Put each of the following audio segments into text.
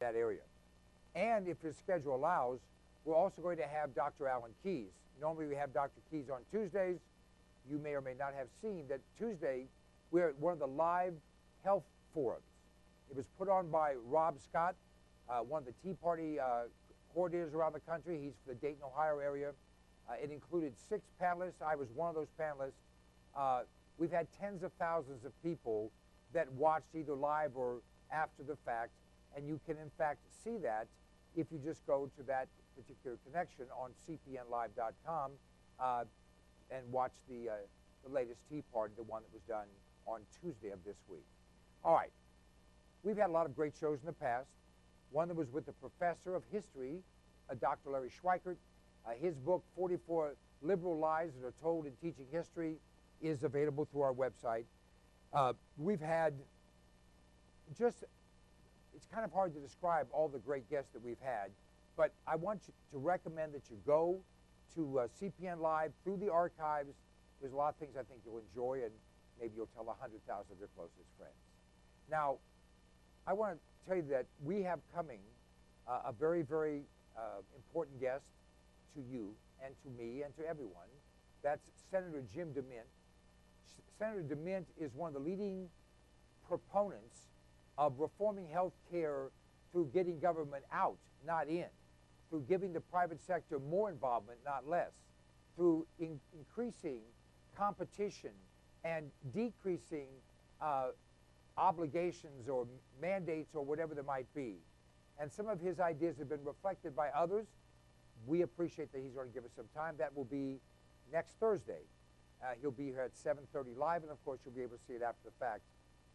that area. And if his schedule allows, we're also going to have Dr. Alan Keyes. Normally we have Dr. Keyes on Tuesdays. You may or may not have seen that Tuesday we're at one of the live health forums. It was put on by Rob Scott, one of the Tea Party coordinators around the country. He's for the Dayton, Ohio area. It included 6 panelists. I was one of those panelists. We've had tens of thousands of people that watched either live or after the fact, and you can in fact see that if you just go to that particular connection on cpnlive.com and watch the latest Tea Party, the one that was done on Tuesday of this week. All right, we've had a lot of great shows in the past. One that was with the professor of history, Dr. Larry Schweikert. His book, 44 Liberal Lies That Are Told in Teaching History, is available through our website. We've had just, it's kind of hard to describe all the great guests that we've had, but I want you to recommend that you go to CPN Live through the archives. There's a lot of things I think you'll enjoy, and maybe you'll tell 100,000 of your closest friends. Now, I want to tell you that we have coming a very, very important guest to you and to me and to everyone. That's Senator Jim DeMint. Senator DeMint is one of the leading proponents of reforming health care through getting government out, not in, through giving the private sector more involvement, not less, through increasing competition and decreasing obligations or mandates or whatever there might be. And some of his ideas have been reflected by others. We appreciate that he's going to give us some time. That will be next Thursday. He'll be here at 7:30 live, and of course you'll be able to see it after the fact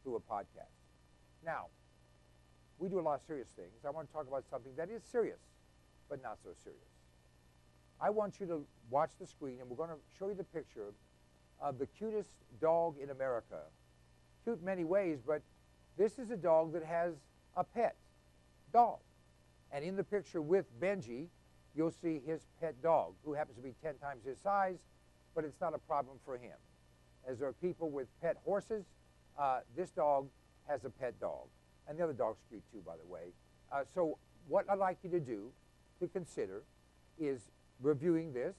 through a podcast. Now, we do a lot of serious things. I want to talk about something that is serious, but not so serious. I want you to watch the screen, and we're going to show you the picture of the cutest dog in America. Cute in many ways, but this is a dog that has a pet dog. And in the picture with Benji, you'll see his pet dog, who happens to be 10 times his size, but it's not a problem for him. As there are people with pet horses, this dog has a pet dog. And the other dog's cute too, by the way. So what I'd like you to do, to consider, is reviewing this.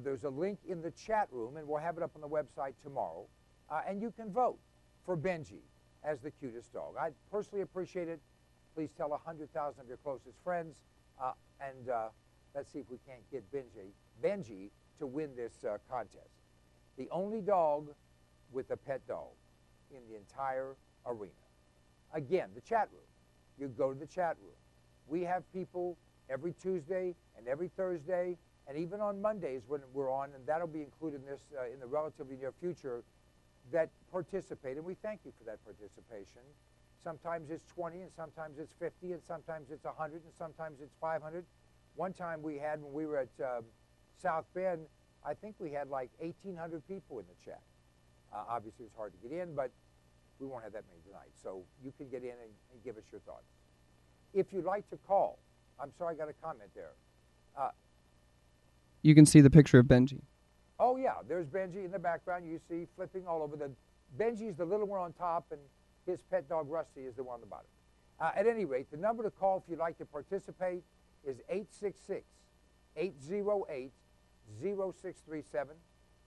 There's a link in the chat room, and we'll have it up on the website tomorrow. And you can vote for Benji as the cutest dog. I personally appreciate it. Please tell 100,000 of your closest friends, and let's see if we can't get Benji to win this contest. The only dog with a pet dog in the entire arena. Again, the chat room. You go to the chat room. We have people every Tuesday and every Thursday, and even on Mondays when we're on, and that'll be included in this in the relatively near future, that participate, and we thank you for that participation. Sometimes it's 20, and sometimes it's 50, and sometimes it's 100, and sometimes it's 500. One time we had, when we were at South Bend, I think we had like 1,800 people in the chat. Obviously, it's hard to get in, but we won't have that many tonight. So you can get in and give us your thoughts. If you'd like to call, I'm sorry, I got a comment there. You can see the picture of Benji. Oh, yeah, there's Benji in the background. You see flipping all over. Benji's the little one on top, and his pet dog, Rusty, is the one on the bottom. At any rate, the number to call if you'd like to participate is 866-808-0637.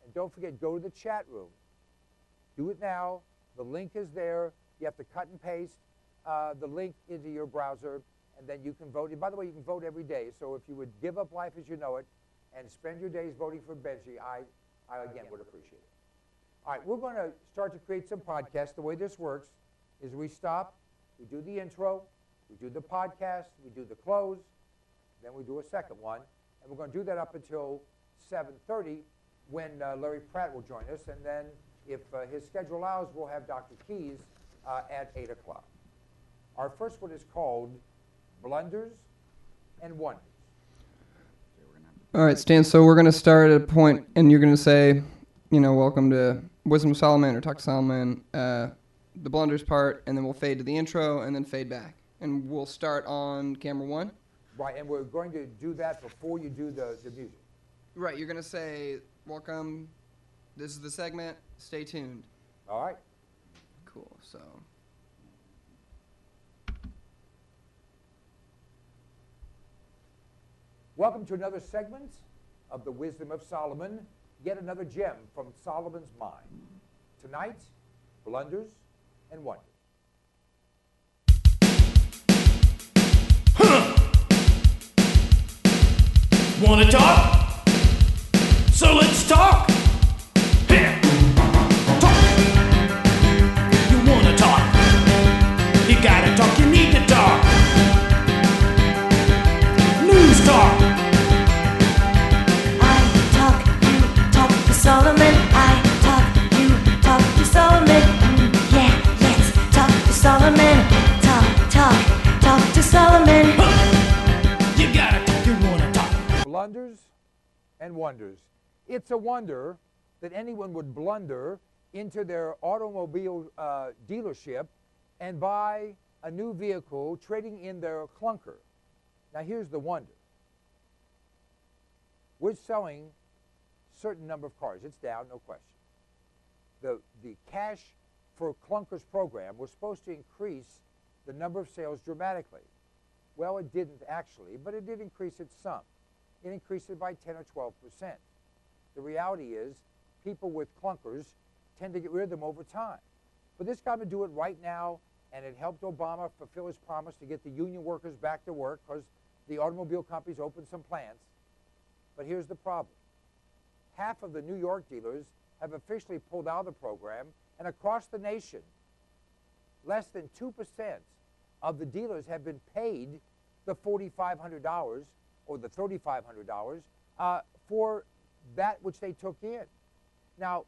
And don't forget, go to the chat room. Do it now. The link is there. You have to cut and paste the link into your browser, and then you can vote. And by the way, you can vote every day. So if you would give up life as you know it and spend your days voting for Benji, I again would appreciate it. All right, we're going to start to create some podcasts. The way this works is we stop, we do the intro, we do the podcast, we do the close, then we do a second one, and we're going to do that up until 7:30 when Larry Pratt will join us, and then if his schedule allows, we'll have Dr. Keyes at 8 o'clock. Our first one is called Blunders and Wonders. All right, Stan, so we're going to start at a point, and you're going to say, you know, welcome to Wisdom of Solomon or Talk to Solomon, the blunders part, and then we'll fade to the intro and then fade back. And we'll start on camera 1. Right, and we're going to do that before you do the music. Right, you're going to say, welcome, this is the segment, stay tuned. All right. Cool, so. Welcome to another segment of the Wisdom of Solomon, yet another gem from Solomon's mind. Tonight, blunders and wonders. Wanna talk? So let's talk. Here. Talk. You wanna talk? You gotta talk, you need to talk. News talk. I talk, you talk to Solomon. I talk, you talk to Solomon. Yeah, let's talk to Solomon. Talk to Solomon. You gotta talk, you wanna talk. Blunders and wonders. It's a wonder that anyone would blunder into their automobile dealership and buy a new vehicle, trading in their clunker. Now here's the wonder. We're selling a certain number of cars. It's down, no question. The Cash for Clunkers program was supposed to increase the number of sales dramatically. Well, it didn't actually, but it did increase it some. It increased it by 10 or 12%. The reality is people with clunkers tend to get rid of them over time. But this guy would do it right now, and it helped Obama fulfill his promise to get the union workers back to work because the automobile companies opened some plants. But here's the problem. Half of the New York dealers have officially pulled out of the program, and across the nation, less than 2% of the dealers have been paid the $4,500 or the $3,500 for that which they took in. Now,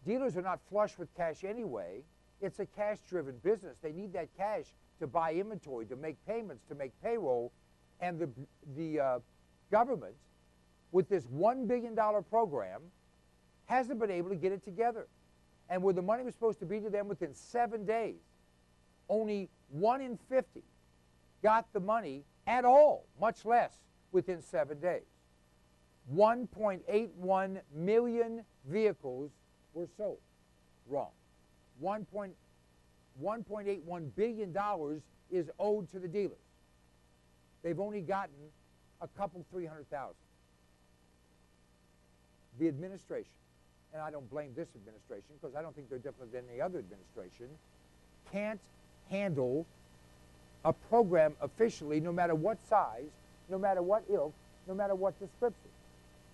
dealers are not flush with cash anyway. It's a cash-driven business. They need that cash to buy inventory, to make payments, to make payroll, and the government, with this $1 billion program, hasn't been able to get it together. And where the money was supposed to be to them within 7 days, only 1 in 50 got the money at all, much less within 7 days. 1.81 million vehicles were sold. Wrong. $1.81 billion is owed to the dealers. They've only gotten a couple 300,000. The administration, and I don't blame this administration because I don't think they're different than any other administration, can't handle a program officially, no matter what size, no matter what ilk, no matter what description.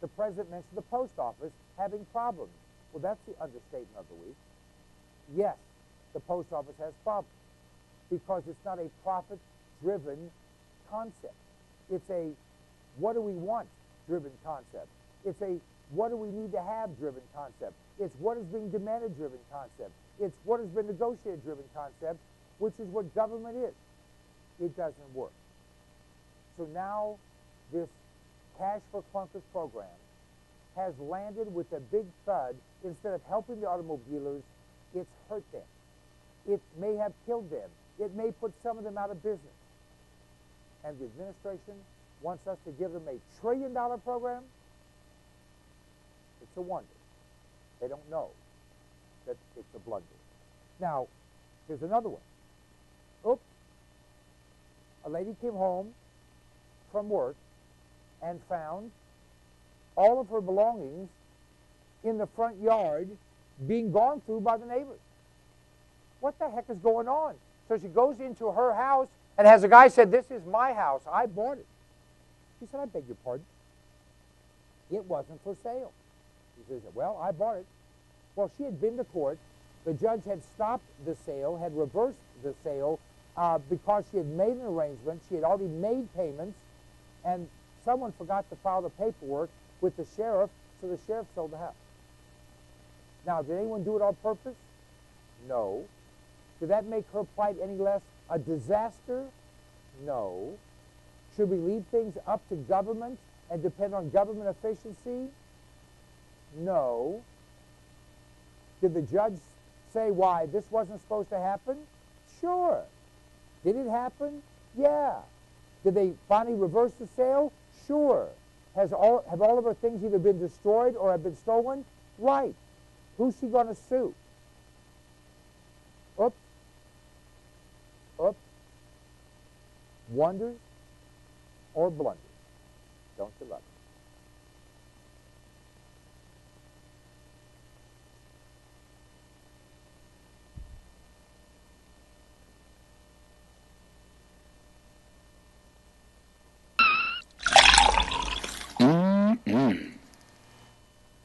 The president mentioned the post office having problems. Well, that's the understatement of the week. Yes, the post office has problems because it's not a profit-driven concept. It's a what do we want driven concept. It's a what do we need to have driven concept. It's what is being demanded driven concept. It's what has been negotiated driven concept, which is what government is. It doesn't work. So now this Cash for Clunkers program has landed with a big thud. Instead of helping the automobilers, it's hurt them. It may have killed them. It may put some of them out of business. And the administration wants us to give them $1 trillion program? It's a wonder. They don't know that it's a blunder. Now, here's another one. Oops. A lady came home from work and found all of her belongings in the front yard being gone through by the neighbors. What the heck is going on? So she goes into her house and has a guy said, "This is my house. I bought it." She said, "I beg your pardon. It wasn't for sale." He says, "Well, I bought it." Well, she had been to court. The judge had stopped the sale, had reversed the sale because she had made an arrangement. She had already made payments, and someone forgot to file the paperwork with the sheriff, so the sheriff sold the house. Now, did anyone do it on purpose? No. Did that make her plight any less a disaster? No. Should we leave things up to government and depend on government efficiency? No. Did the judge say why this wasn't supposed to happen? Sure. Did it happen? Yeah. Did they finally reverse the sale? Sure. Have all of her things either been destroyed or have been stolen? Right. Who's she going to sue? Oops. Oops. Wonders or blunders? Don't you love it?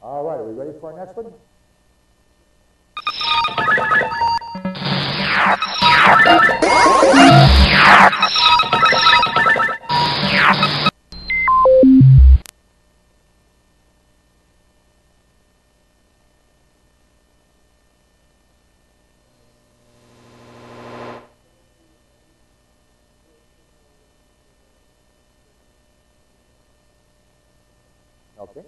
All right, are we ready for our next one? Okay.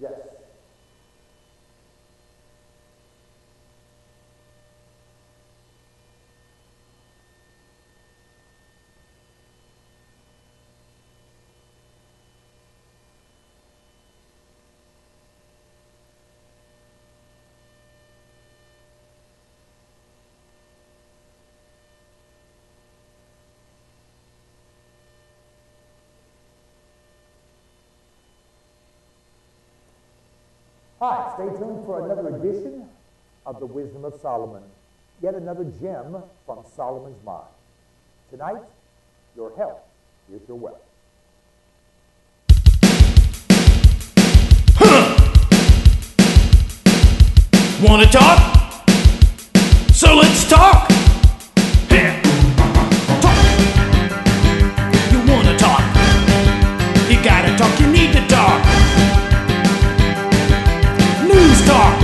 Yes. Hi, stay tuned for another edition of the Wisdom of Solomon. Yet another gem from Solomon's mind. Tonight, your health is your wealth. Wanna talk? So let's talk! Here. Talk! You wanna talk? You gotta talk, you need to talk! News talk!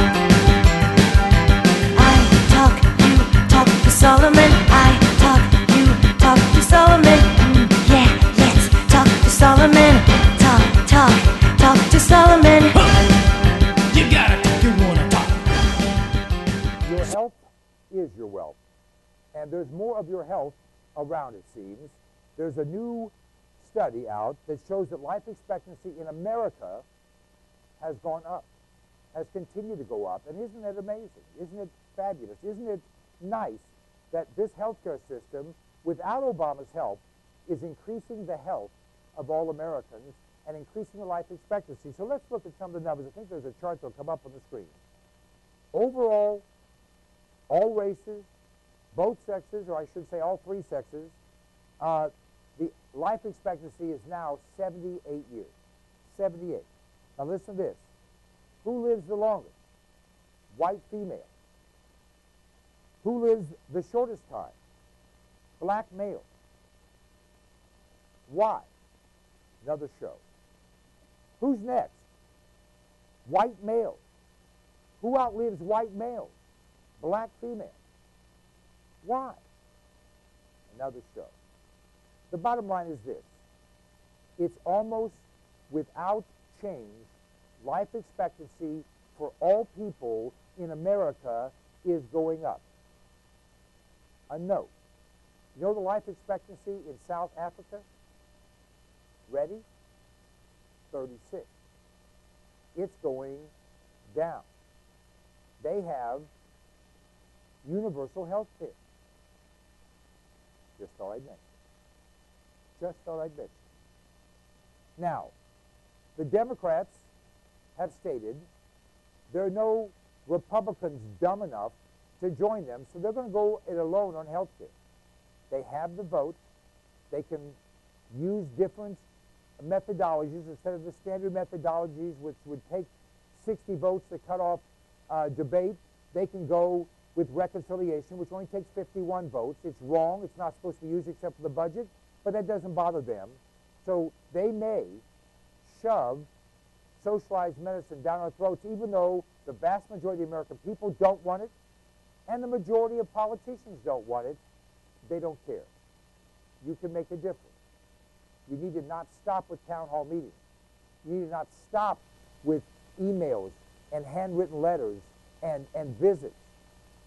I talk, you talk to Solomon. I talk, you talk to Solomon. Yeah, let's talk to Solomon. Talk, talk, talk to Solomon. You gotta talk, you wanna talk! Your health is your wealth. And there's more of your health around, it seems. There's a new study out that shows that life expectancy in America has gone up, has continued to go up. And isn't it amazing? Isn't it fabulous? Isn't it nice that this healthcare system, without Obama's help, is increasing the health of all Americans and increasing the life expectancy? So let's look at some of the numbers. I think there's a chart that'll come up on the screen. Overall, all races, both sexes, or I should say all three sexes, the life expectancy is now 78 years. 78. Now listen to this. Who lives the longest? White female. Who lives the shortest time? Black male. Why? Another show. Who's next? White male. Who outlives white males? Black female. Why? Another show. The bottom line is this. It's almost without change, life expectancy for all people in America is going up. A note. You know the life expectancy in South Africa? Ready? 36. It's going down. They have universal health care. Just thought I'd mention. Just thought I'd mention. Now, the Democrats have stated there are no Republicans dumb enough to join them, so they're going to go it alone on health care. They have the vote. They can use different methodologies instead of the standard methodologies, which would take 60 votes to cut off debate. They can go with reconciliation, which only takes 51 votes. It's wrong. It's not supposed to be used except for the budget, but that doesn't bother them. So they may shove socialized medicine down our throats, even though the vast majority of the American people don't want it, and the majority of politicians don't want it. They don't care. You can make a difference. You need to not stop with town hall meetings. You need to not stop with emails and handwritten letters and visits.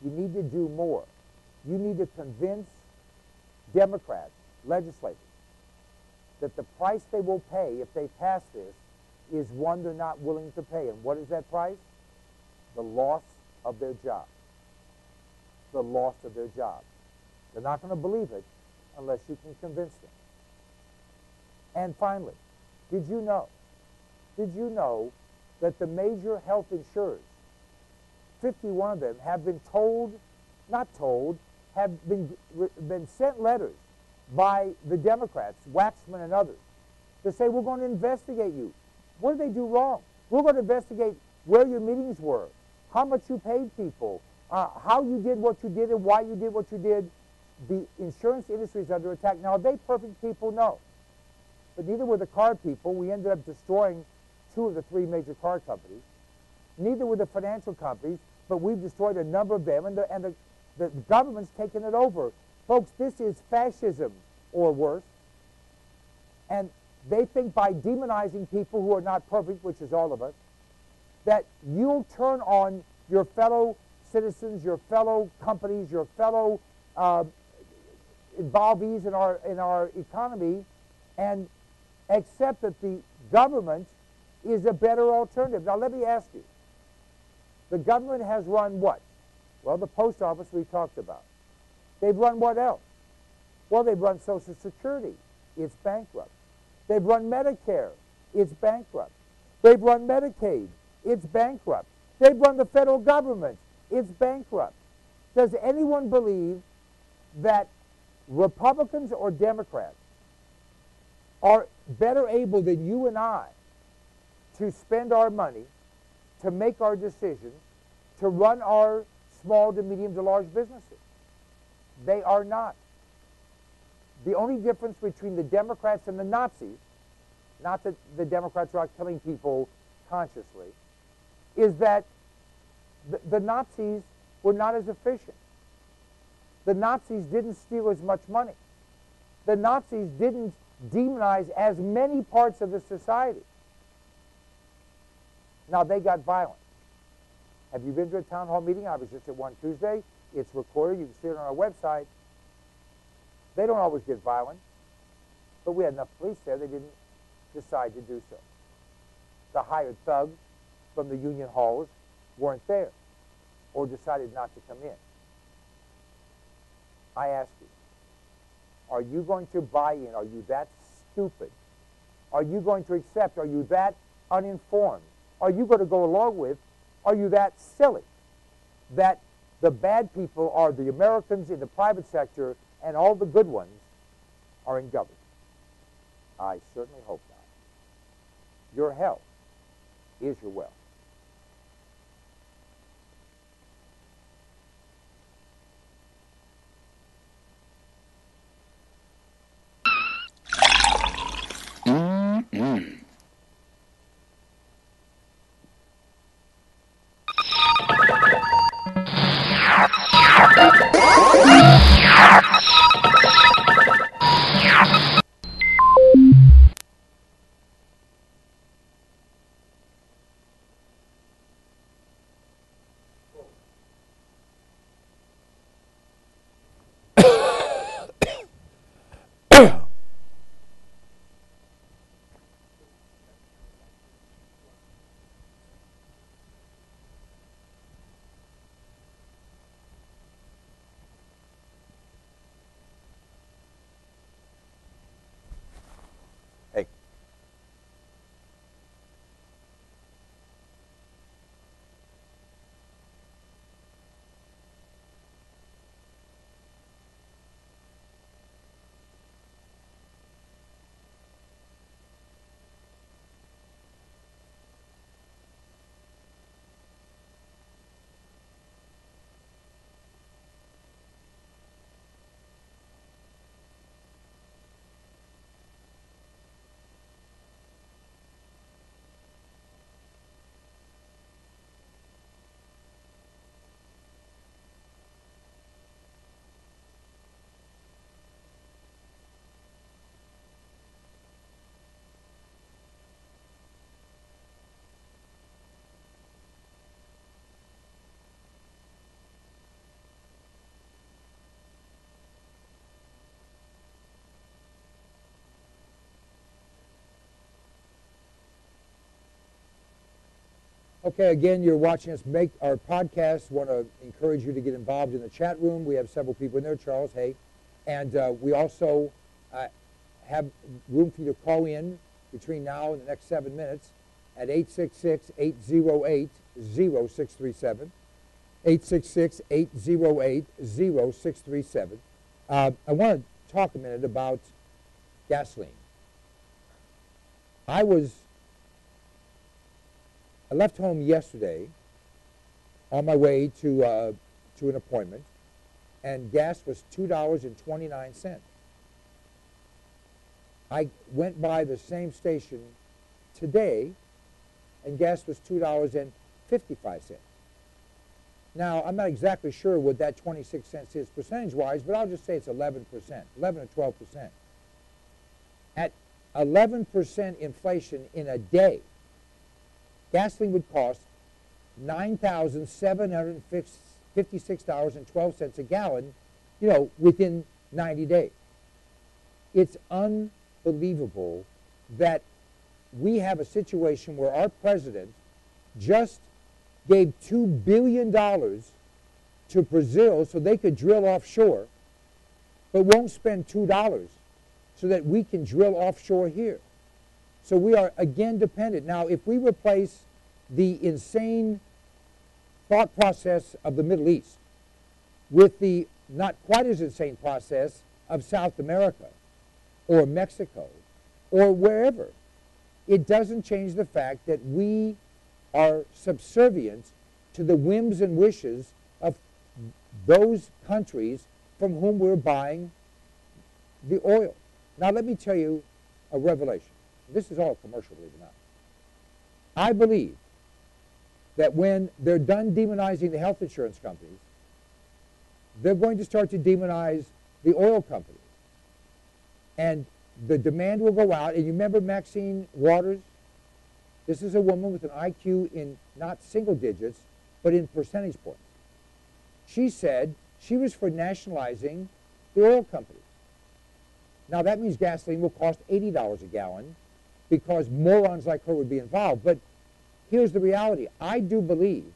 You need to do more. You need to convince Democrats, legislators, that the price they will pay if they pass this is one they're not willing to pay. And what is that price? The loss of their job. The loss of their job. They're not going to believe it unless you can convince them. And finally, did you know that the major health insurers, 51 of them, have been have been sent letters by the Democrats, Waxman and others, to say, we're going to investigate you. What did they do wrong? We're going to investigate where your meetings were, how much you paid people, how you did what you did and why you did what you did. The insurance industry is under attack. Now, are they perfect people? No. But neither were the car people. We ended up destroying 2 of the 3 major car companies. Neither were the financial companies, but we've destroyed a number of them, and the government's taken it over. Folks, this is fascism or worse. And they think by demonizing people who are not perfect, which is all of us, that you'll turn on your fellow citizens, your fellow companies, your fellow involvees in our economy, and accept that the government is a better alternative. Now, let me ask you. The government has run what? Well, the post office we talked about. They've run what else? Well, they've run Social Security. It's bankrupt. They've run Medicare. It's bankrupt. They've run Medicaid. It's bankrupt. They've run the federal government. It's bankrupt. Does anyone believe that Republicans or Democrats are better able than you and I to spend our money, to make our decisions, to run our small to medium to large businesses? They are not. The only difference between the Democrats and the Nazis, not that the Democrats are out killing people consciously, is that the Nazis were not as efficient. The Nazis didn't steal as much money. The Nazis didn't demonize as many parts of the society. Now, they got violent. Have you been to a town hall meeting? I was just at one Tuesday. It's recorded. You can see it on our website. They don't always get violent, but we had enough police there. They didn't decide to do so. The hired thugs from the union halls weren't there or decided not to come in. I ask you, are you going to buy in? Are you that stupid? Are you going to accept? Are you that uninformed? Are you going to go along with? Are you that silly that the bad people are the Americans in the private sector and all the good ones are in government? I certainly hope not. Your health is your wealth. Okay, again, you're watching us make our podcast. Want to encourage you to get involved in the chat room. We have several people in there. Charles, hey. And we also have room for you to call in between now and the next 7 minutes at 866-808-0637. 866-808-0637. I want to talk a minute about gasoline. I left home yesterday on my way to an appointment, and gas was $2.29. I went by the same station today, and gas was $2.55. Now, I'm not exactly sure what that 26 cents is percentage-wise, but I'll just say it's 11%, 11 or 12%. At 11% inflation in a day, gasoline would cost $9,756.12 a gallon, within 90 days. It's unbelievable that we have a situation where our president just gave $2 billion to Brazil so they could drill offshore, but won't spend $2 so that we can drill offshore here. So we are again dependent. Now, if we replace the insane thought process of the Middle East with the not quite as insane process of South America or Mexico or wherever, it doesn't change the fact that we are subservient to the whims and wishes of those countries from whom we're buying the oil. Now, let me tell you a revelation. This is all commercial, believe it or not. I believe that when they're done demonizing the health insurance companies, they're going to start to demonize the oil companies. And the demand will go out. And you remember Maxine Waters? This is a woman with an IQ in not single digits, but in percentage points. She said she was for nationalizing the oil companies. Now, that means gasoline will cost $80 a gallon because morons like her would be involved. But here's the reality. I do believe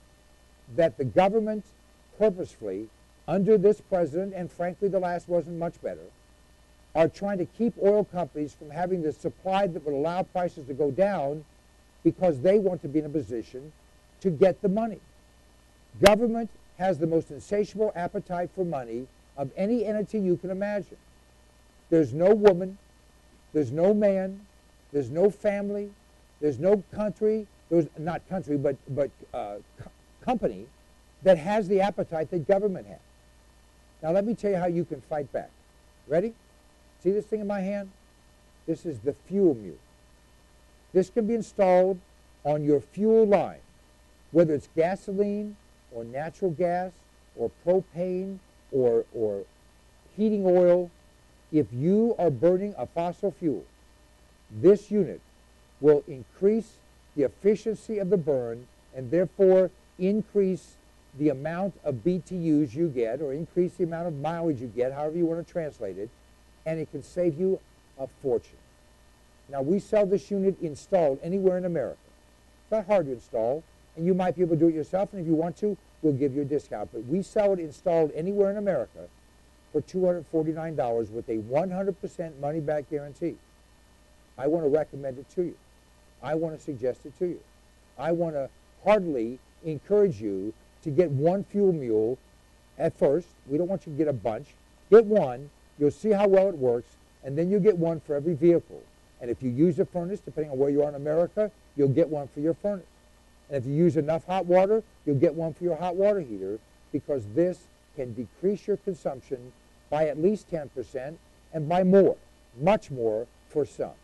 that the government purposefully, under this president, and frankly the last wasn't much better, are trying to keep oil companies from having the supply that would allow prices to go down because they want to be in a position to get the money. Government has the most insatiable appetite for money of any entity you can imagine. There's no woman, there's no man, there's no family, there's no country, there's not country, but company that has the appetite that government has. Now let me tell you how you can fight back. Ready? See this thing in my hand? This is the fuel mule. This can be installed on your fuel line, whether it's gasoline or natural gas or propane or heating oil. If you are burning a fossil fuel, this unit will increase the efficiency of the burn and therefore increase the amount of BTUs you get or increase the amount of mileage you get, however you want to translate it, and it can save you a fortune. Now, we sell this unit installed anywhere in America. It's not hard to install, and you might be able to do it yourself, and if you want to, we'll give you a discount. But we sell it installed anywhere in America for $249 with a 100% money-back guarantee. I want to recommend it to you. I want to suggest it to you. I want to heartily encourage you to get one fuel mule at first. We don't want you to get a bunch. Get one. You'll see how well it works, and then you get one for every vehicle. And if you use a furnace, depending on where you are in America, you'll get one for your furnace. And if you use enough hot water, you'll get one for your hot water heater, because this can decrease your consumption by at least 10% and by more, much more for some.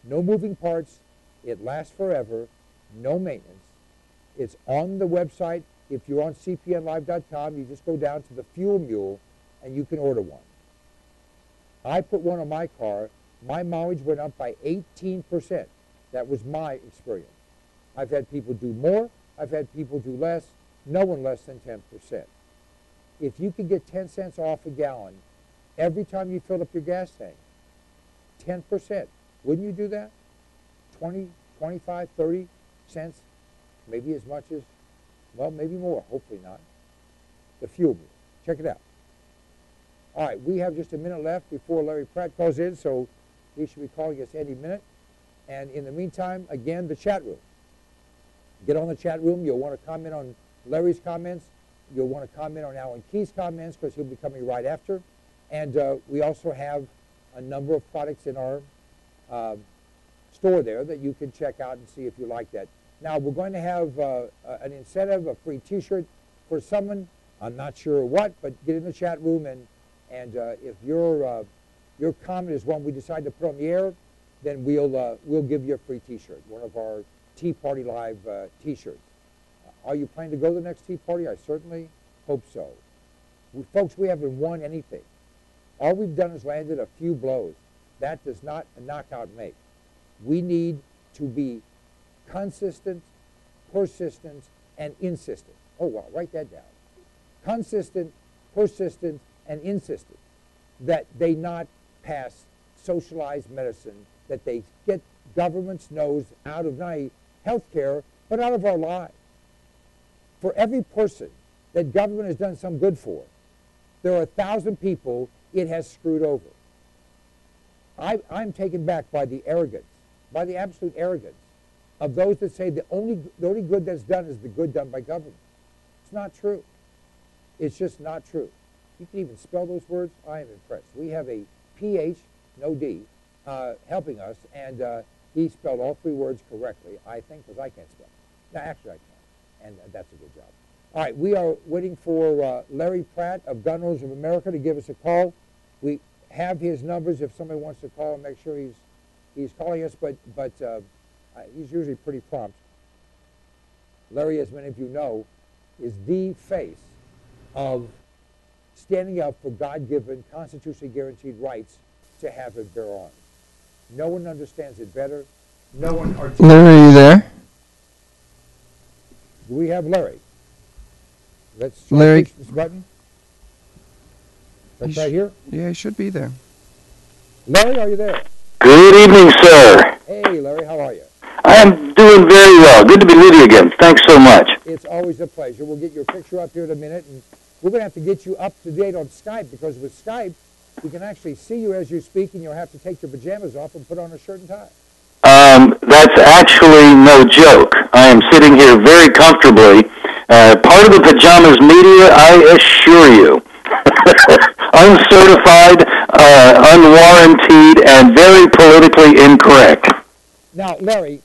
No moving parts. It lasts forever. No maintenance. It's on the website. If you're on cpnlive.com, you just go down to the fuel mule and you can order one. I put one on my car. My mileage went up by 18%. That was my experience. I've had people do more. I've had people do less. No one less than 10%. If you could get 10 cents off a gallon every time you fill up your gas tank, 10%, wouldn't you do that? 20, 25, 30 cents maybe as much as, well, maybe more, hopefully not. The fuel bill. Check it out. All right, we have just a minute left before Larry Pratt calls in, so he should be calling us any minute. And in the meantime, again, the chat room. Get on the chat room. You'll want to comment on Larry's comments. You'll want to comment on Alan Key's comments because he'll be coming right after. And we also have a number of products in our store there that you can check out and see if you like that. Now, we're going to have an incentive, a free T-shirt for someone. I'm not sure what, but get in the chat room, and if your comment is one we decide to put on the air, then we'll give you a free T-shirt, one of our Tea Party Live T-shirts. Are you planning to go to the next Tea Party? I certainly hope so. Folks, we haven't won anything. All we've done is landed a few blows. That does not a knockout make. We need to be consistent, persistent, and insistent. Oh, wow, write that down. Consistent, persistent, and insistent that they not pass socialized medicine, that they get government's nose out of not only health care, but out of our lives. For every person that government has done some good for, there are 1,000 people it has screwed over. I'm taken back by the arrogance, by the absolute arrogance of those that say the only good that's done is the good done by government. It's not true. It's just not true. You can even spell those words. I am impressed. We have a PH, no D, helping us, and he spelled all three words correctly, I think, because I can't spell. No, actually I can, and that's a good job. All right, we are waiting for Larry Pratt of Gun Owners of America to give us a call. We have his numbers if somebody wants to call and make sure he's calling us, but he's usually pretty prompt. Larry, as many of you know, is the face of standing up for God-given, constitutionally guaranteed rights to have and bear arms. No one understands it better. No one articulates. Larry, are you there? Do we have Larry? Let's Larry. push this button. That's right here. Yeah, he should be there. Larry, are you there? Good evening, sir. Hey, Larry, how are you? I am doing very well. Good to be with you again. Thanks so much. It's always a pleasure. We'll get your picture up here in a minute, and we're going to have to get you up to date on Skype, because with Skype, we can actually see you as you speak, and you'll have to take your pajamas off and put on a shirt and tie. That's actually no joke. I am sitting here very comfortably. Part of the pajamas media, I assure you. Uncertified, unwarranted, and very politically incorrect. Now, Larry,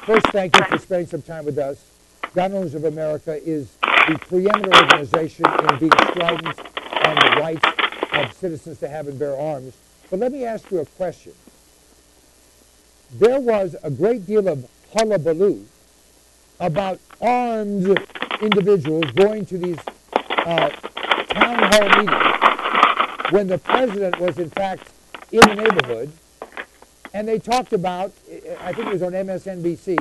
first, thank you for spending some time with us. Gun Owners of America is the preeminent organization in being strident on the rights of citizens to have and bear arms. But let me ask you a question. There was a great deal of hullabaloo about armed individuals going to these town hall meetings when the president was, in fact, in the neighborhood. And they talked about, I think it was on MSNBC,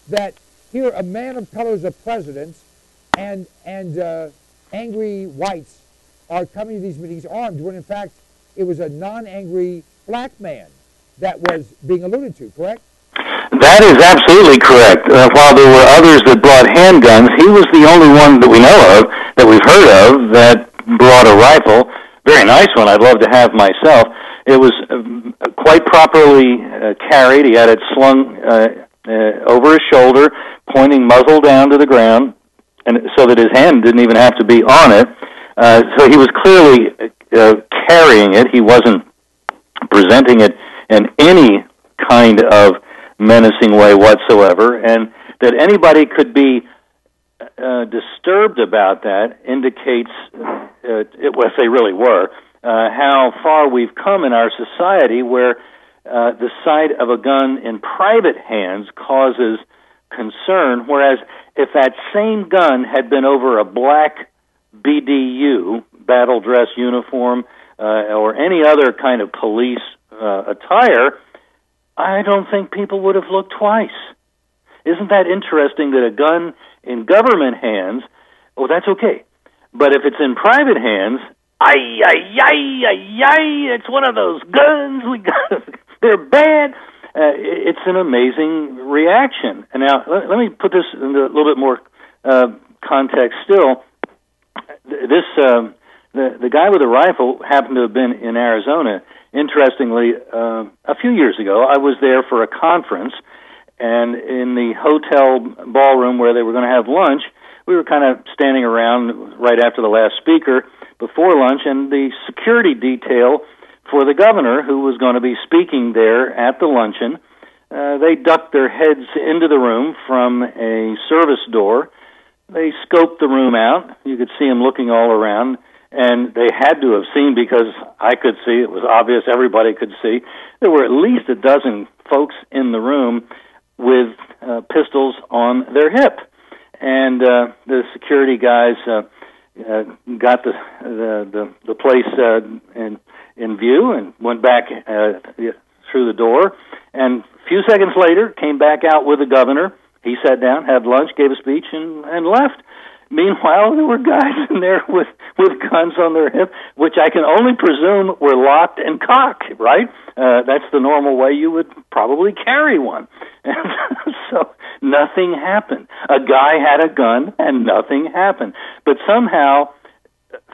that here a man of color is a president, and angry whites are coming to these meetings armed, when in fact it was a non-angry black man that was being alluded to, correct? That is absolutely correct. While there were others that brought handguns, he was the only one that we know of, that we've heard of, that brought a rifle. Very nice one. I'd love to have myself. It was quite properly carried. He had it slung over his shoulder, pointing muzzle down to the ground, and so that his hand didn't even have to be on it. So he was clearly carrying it. He wasn't presenting it in any kind of menacing way whatsoever, and that anybody could be disturbed about that indicates, if they really were, how far we've come in our society, where the sight of a gun in private hands causes concern, whereas if that same gun had been over a black BDU, battle dress uniform, or any other kind of police attire, I don't think people would have looked twice. Isn't that interesting that a gun in government hands, oh, that's okay. But if it's in private hands, it's one of those guns, they're bad. It's an amazing reaction. And now, let me put this in a little bit more context still. This the guy with the rifle happened to have been in Arizona. Interestingly, a few years ago, I was there for a conference, and in the hotel ballroom where they were going to have lunch, we were kind of standing around right after the last speaker before lunch, and the security detail for the governor, who was going to be speaking there at the luncheon, they ducked their heads into the room from a service door. They scoped the room out. You could see them looking all around, and they had to have seen, because I could see, it was obvious, everybody could see, there were at least a dozen folks in the room with pistols on their hip. And the security guys got the place in view and went back through the door. And a few seconds later, came back out with the governor. He sat down, had lunch, gave a speech, and left. Meanwhile, there were guys in there with guns on their hip, which I can only presume were locked and cocked, right? That's the normal way you would probably carry one. And so nothing happened. A guy had a gun, and nothing happened. But somehow,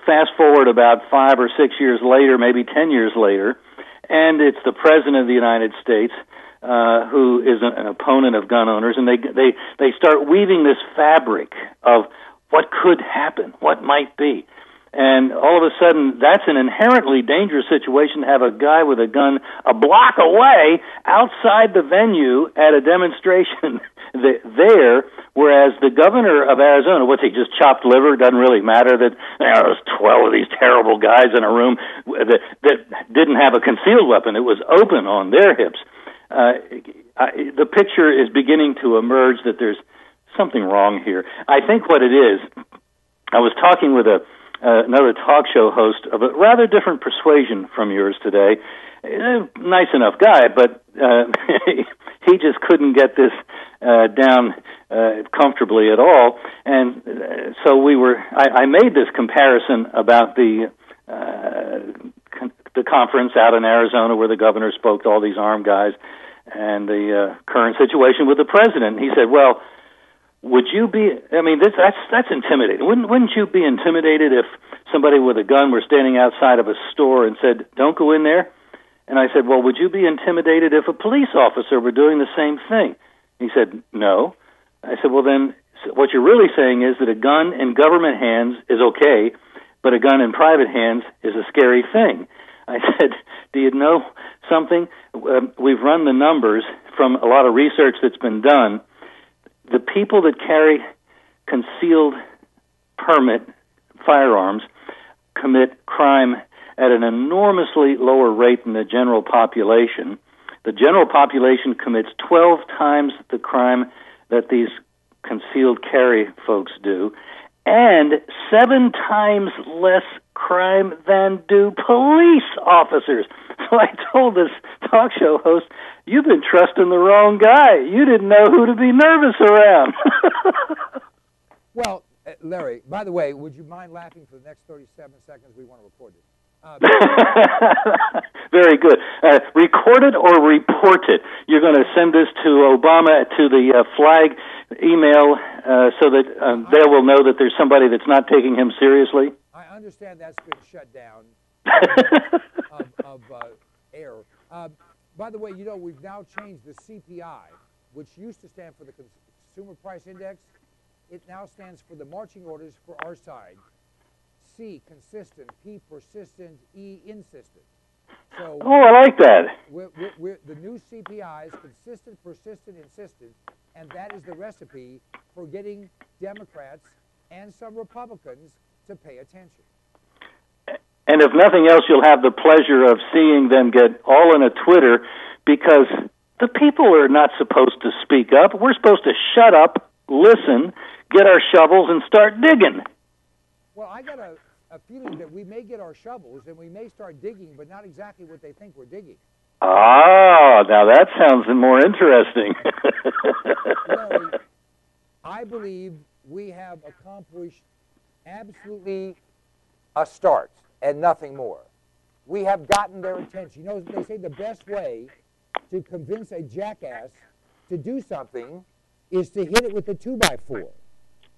fast forward about 5 or 6 years later, maybe 10 years later, and it's the President of the United States who is an opponent of gun owners, and they start weaving this fabric of what could happen, what might be. And all of a sudden, that's an inherently dangerous situation to have a guy with a gun a block away outside the venue at a demonstration there, whereas the governor of Arizona, what's he, just chopped liver? Doesn't really matter that there's 12 of these terrible guys in a room that didn't have a concealed weapon. It was open on their hips. The picture is beginning to emerge that there's something wrong here. I think what it is, I was talking with another talk show host of a rather different persuasion from yours today. Nice enough guy, but he just couldn't get this down comfortably at all. And so I made this comparison about the conference out in Arizona where the governor spoke to all these armed guys and the current situation with the president. He said, well, would you be, I mean, that's intimidating. Wouldn't you be intimidated if somebody with a gun were standing outside of a store and said, don't go in there? And I said, well, would you be intimidated if a police officer were doing the same thing? He said, no. I said, well, then what you're really saying is that a gun in government hands is okay, but a gun in private hands is a scary thing. I said, do you know something? We've run the numbers from a lot of research that's been done. The people that carry concealed permit firearms commit crime at an enormously lower rate than the general population. The general population commits 12 times the crime that these concealed carry folks do, and 7 times less crime than do police officers. So I told this talk show host, you've been trusting the wrong guy. You didn't know who to be nervous around. Well, Larry, by the way, would you mind laughing for the next 37 seconds? We want to record it. Very good. Record it or report it. You're going to send this to Obama, to the flag email, so that they will know that there's somebody that's not taking him seriously? I understand that's been shut down of air. By the way, you know, we've now changed the CPI, which used to stand for the Consumer Price Index. It now stands for the marching orders for our side. C, consistent. P, persistent. E, insistent. So, oh, I like that. We're the new CPI is consistent, persistent, insistent, and that is the recipe for getting Democrats and some Republicans to pay attention. And if nothing else, you'll have the pleasure of seeing them get all in a Twitter, because the people are not supposed to speak up. We're supposed to shut up, listen, get our shovels, and start digging. Well, I got a feeling that we may get our shovels and we may start digging, but not exactly what they think we're digging. Ah, now that sounds more interesting. Larry, I believe we have accomplished absolutely a start and nothing more. We have gotten their attention. You know, they say the best way to convince a jackass to do something is to hit it with a 2x4.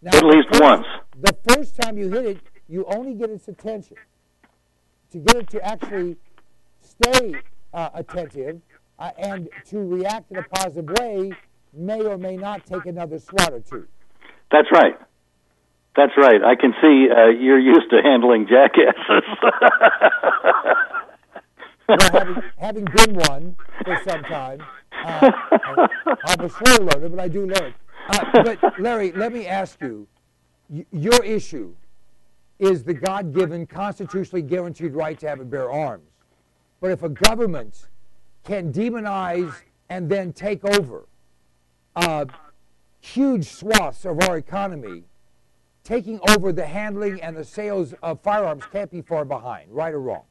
Now, At least once. The first time you hit it, you only get its attention. To get it to actually stay attentive and to react in a positive way may or may not take another swat or two. That's right. That's right. I can see you're used to handling jackasses. Well, having been one for some time, I'm a slow learner, but I do learn. But Larry, let me ask you, your issue is the God-given, constitutionally guaranteed right to have and bear arms. But if a government can demonize and then take over huge swaths of our economy, taking over the handling and the sales of firearms can't be far behind, right or wrong?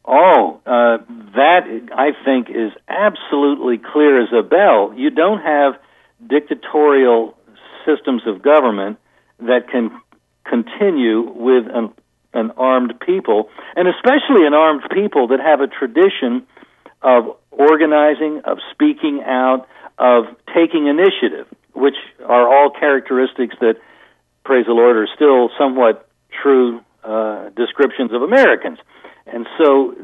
Oh, that I think is absolutely clear as a bell. You don't have dictatorial systems of government that can continue with an armed people, and especially an armed people that have a tradition of organizing, of speaking out, of taking initiative, which are all characteristics that, praise the Lord, are still somewhat true descriptions of Americans. And so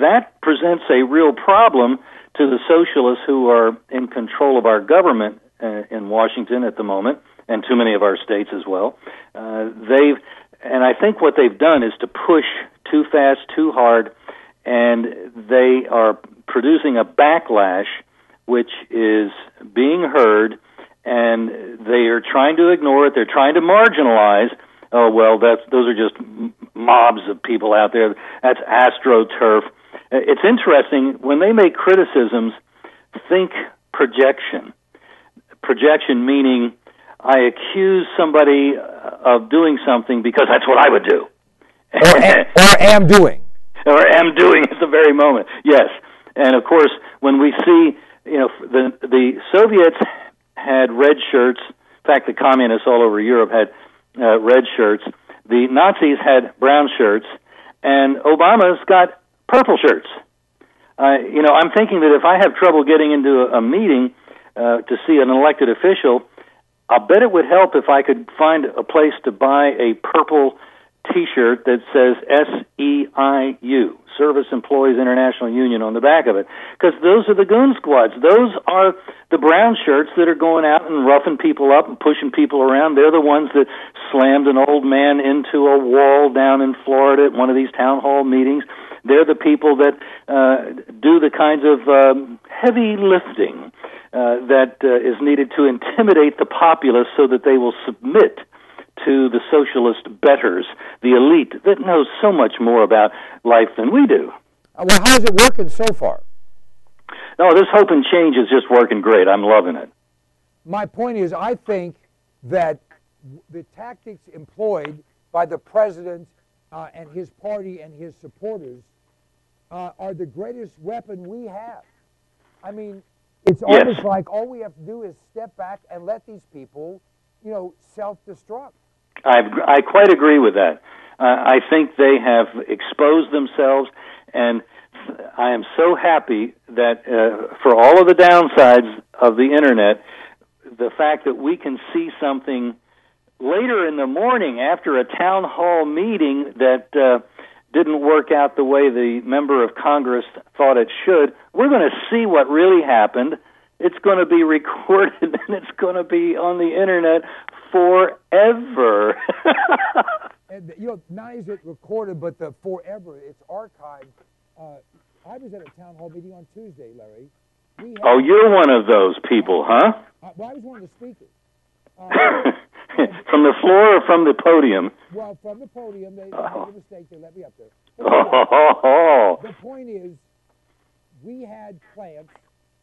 that presents a real problem to the socialists who are in control of our government in Washington at the moment, and too many of our states as well. And I think what they've done is to push too fast, too hard, and they are producing a backlash which is being heard, and they are trying to ignore it. They're trying to marginalize. Oh, well, those are just mobs of people out there. That's AstroTurf. It's interesting, when they make criticisms, think projection. Projection meaning I accuse somebody of doing something because that's what I would do. Or am doing. Or am doing at the very moment, yes. And, of course, when we see, the Soviets had red shirts. In fact, the communists all over Europe had red shirts. The Nazis had brown shirts, and Obama's got purple shirts. I'm thinking that if I have trouble getting into a meeting to see an elected official, I'll bet it would help if I could find a place to buy a purple T-shirt that says SEIU, Service Employees International Union, on the back of it. Because those are the goon squads. Those are the brown shirts that are going out and roughing people up and pushing people around. They're the ones that slammed an old man into a wall down in Florida at one of these town hall meetings. They're the people that do the kinds of heavy lifting that is needed to intimidate the populace so that they will submit to the socialist betters, the elite that knows so much more about life than we do. Well, how's it working so far? No, this Hope and Change is just working great. I'm loving it. My point is, I think that the tactics employed by the president and his party and his supporters are the greatest weapon we have. I mean, it's almost like all we have to do is step back and let these people, self-destruct. I quite agree with that. I think they have exposed themselves, and I am so happy that for all of the downsides of the Internet, the fact that we can see something later in the morning after a town hall meeting that didn't work out the way the member of Congress thought it should, we're going to see what really happened. It's going to be recorded, and it's going to be on the Internet forever. And not is it recorded, but the forever, it's archived. I was at a town hall meeting on Tuesday, Larry. You're one of those people, huh? Well, I was one of the speakers. From the floor or from the podium? Well, from the podium. They made a mistake. They let me up there. The point is, we had plants.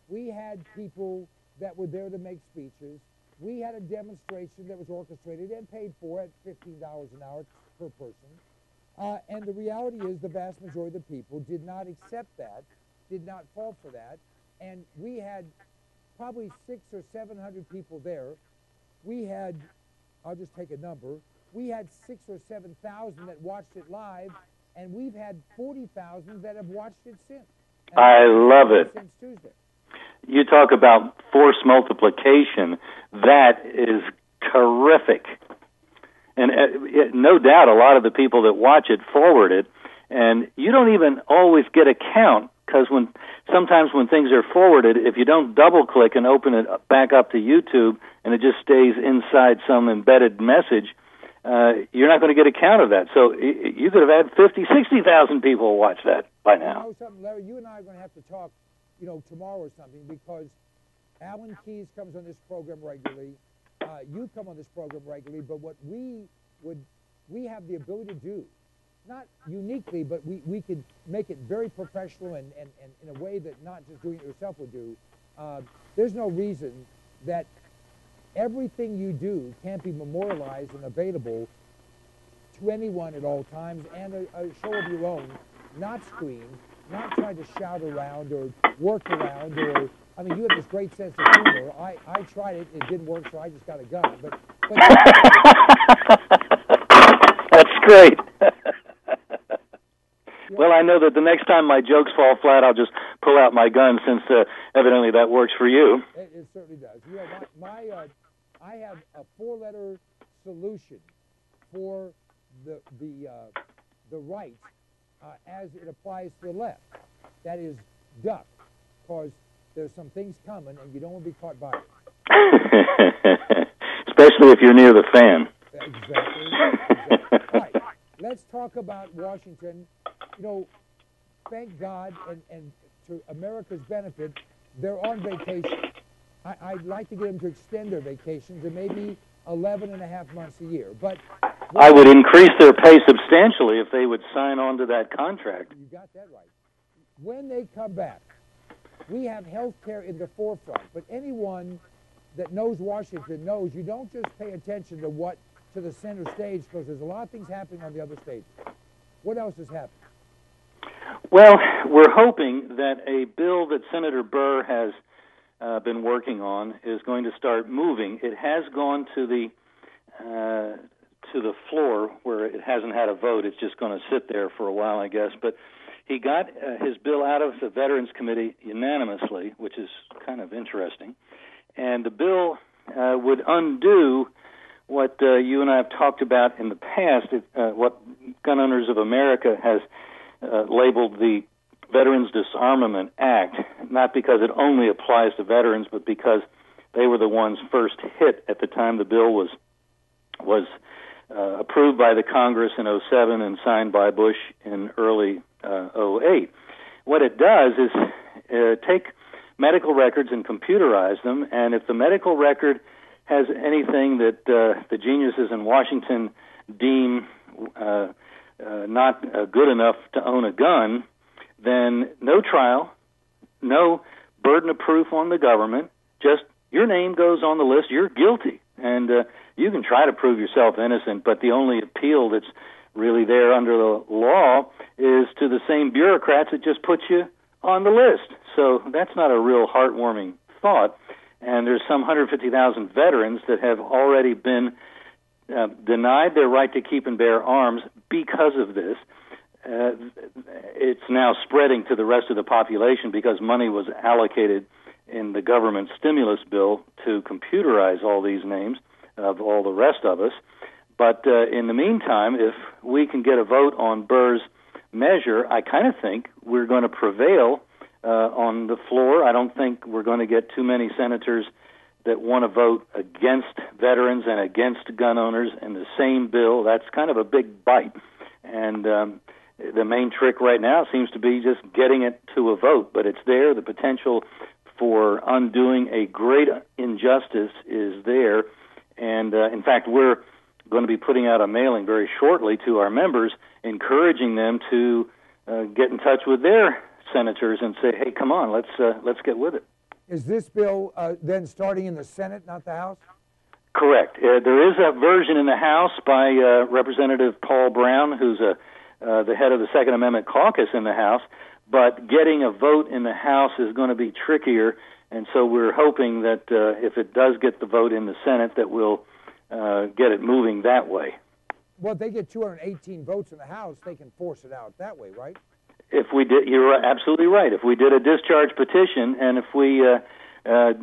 We had people that were there to make speeches. We had a demonstration that was orchestrated and paid for at $15 an hour per person. And the reality is the vast majority of the people did not accept that, did not fall for that. And we had probably 600 or 700 people there. We had, I'll just take a number, we had 6,000 or 7,000 that watched it live, and we've had 40,000 that have watched it since. I love it. Since Tuesday. You talk about force multiplication. That is terrific. And no doubt a lot of the people that watch it forward it, and you don't even always get a count, because sometimes when things are forwarded, if you don't double-click and open it back up to YouTube and it just stays inside some embedded message, you're not going to get a count of that. So you could have had 50, 60,000 people watch that by now. You know something, Larry? You and I are going to have to talk, tomorrow or something, because Alan Keyes comes on this program regularly. You come on this program regularly, but what we have the ability to do, not uniquely, but we could make it very professional and in a way that not just doing it yourself would do. There's no reason that everything you do can't be memorialized and available to anyone at all times, and a show of your own, not screened, not trying to shout around or work around or, I mean, you have this great sense of humor. I tried it. It didn't work, so I just got a gun. But That's great. Well, I know that the next time my jokes fall flat, I'll just pull out my gun, since evidently that works for you. It certainly does. I have a 4-letter solution for the right as it applies to the left. That is duck, because there's some things coming, and you don't want to be caught by it. Especially if you're near the fan. Exactly. All right. Let's talk about Washington. Thank God, and to America's benefit, they're on vacation. I'd like to get them to extend their vacations to maybe 11 and a half months a year. But I would increase their pay substantially if they would sign on to that contract. You got that right. When they come back, we have health care in the forefront, but anyone that knows Washington knows you don't just pay attention to the center stage, because there's a lot of things happening on the other stages. What else has happened? Well, we're hoping that a bill that Senator Burr has been working on is going to start moving. It has gone to the floor, where it hasn't had a vote. It's just going to sit there for a while, I guess. But he got his bill out of the Veterans Committee unanimously, which is kind of interesting. And the bill would undo what you and I have talked about in the past, what Gun Owners of America has labeled the Veterans Disarmament Act, not because it only applies to veterans, but because they were the ones first hit at the time the bill was approved by the Congress in 2007 and signed by Bush in early 2008. What it does is take medical records and computerize them, and if the medical record has anything that the geniuses in Washington deem not good enough to own a gun, then no trial, no burden of proof on the government, just your name goes on the list, you're guilty. And you can try to prove yourself innocent, but the only appeal that's really there under the law is to the same bureaucrats that just put you on the list. So that's not a real heartwarming thought. And there's some 150,000 veterans that have already been denied their right to keep and bear arms because of this. It's now spreading to the rest of the population because money was allocated in the government stimulus bill to computerize all these names of all the rest of us. But in the meantime, if we can get a vote on Burr's measure, I kind of think we're going to prevail on the floor. I don't think we're going to get too many senators that want to vote against veterans and against gun owners in the same bill. That's kind of a big bite. And the main trick right now seems to be just getting it to a vote. But it's there. The potential for undoing a great injustice is there. And, in fact, we're going to be putting out a mailing very shortly to our members, encouraging them to get in touch with their senators and say, hey, come on, let's get with it. Is this bill then starting in the Senate, not the House? Correct. There is a version in the House by Representative Paul Brown, who's the head of the Second Amendment caucus in the House, but getting a vote in the House is going to be trickier, and so we're hoping that if it does get the vote in the Senate, that we'll get it moving that way. Well, if they get 218 votes in the House, they can force it out that way, right? if we did, you're absolutely right. If we did a discharge petition, and if we, I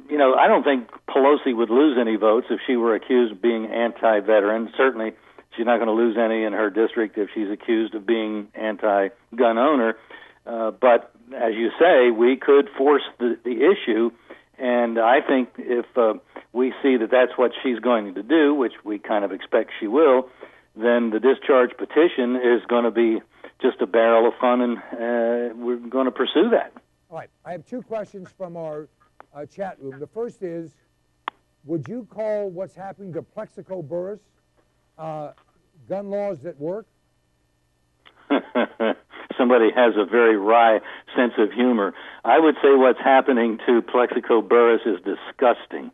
don't think Pelosi would lose any votes if she were accused of being anti-veteran. Certainly, she's not going to lose any in her district if she's accused of being anti-gun owner. But as you say, we could force the issue, and I think if we see that that's what she's going to do, which we kind of expect she will, then the discharge petition is going to be just a barrel of fun, and we're going to pursue that. All right. I have two questions from our chat room. The first is, would you call what's happening to Plexico Burris gun laws that work? Somebody has a very wry sense of humor. I would say what's happening to Plexico Burris is disgusting.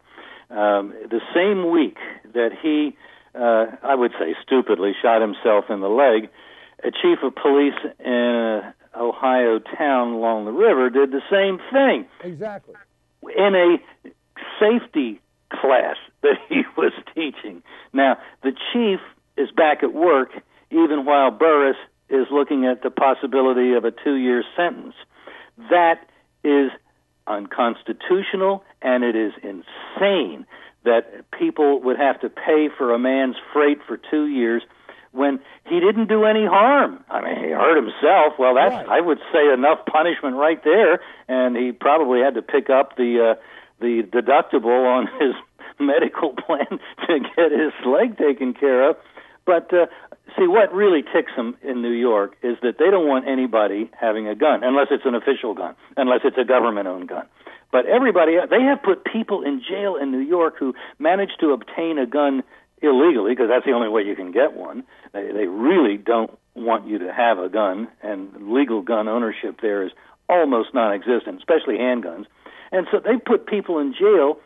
The same week that he, I would say stupidly, shot himself in the leg, a chief of police in an Ohio town along the river did the same thing. Exactly. In a safety class that he was teaching. Now, the chief is back at work even while Burris is looking at the possibility of a 2-year sentence. That is unconstitutional, and it is insane that people would have to pay for a man's freight for 2 years when he didn't do any harm. I mean, he hurt himself. Well, that's, right. I would say, enough punishment right there, and he probably had to pick up the deductible on his medical plan to get his leg taken care of. But see, what really ticks them in New York is that they don't want anybody having a gun, unless it's an official gun, unless it's a government-owned gun. But everybody, they have put people in jail in New York who managed to obtain a gun illegally, because that's the only way you can get one. They really don't want you to have a gun, and legal gun ownership there is almost non-existent, especially handguns. And so they put people in jail.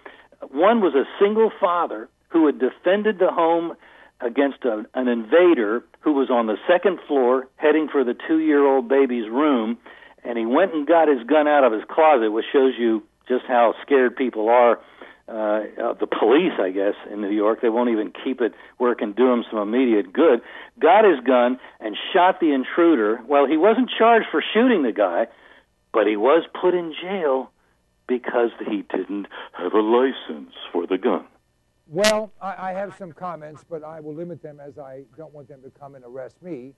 One was a single father who had defended the home against an invader who was on the second floor heading for the 2-year-old baby's room, and he went and got his gun out of his closet, which shows you just how scared people are of the police, I guess, in New York. They won't even keep it where it can do them some immediate good. Got his gun and shot the intruder. Well, he wasn't charged for shooting the guy, but he was put in jail because he didn't have a license for the gun. Well, I have some comments, but I will limit them as I don't want them to come and arrest me.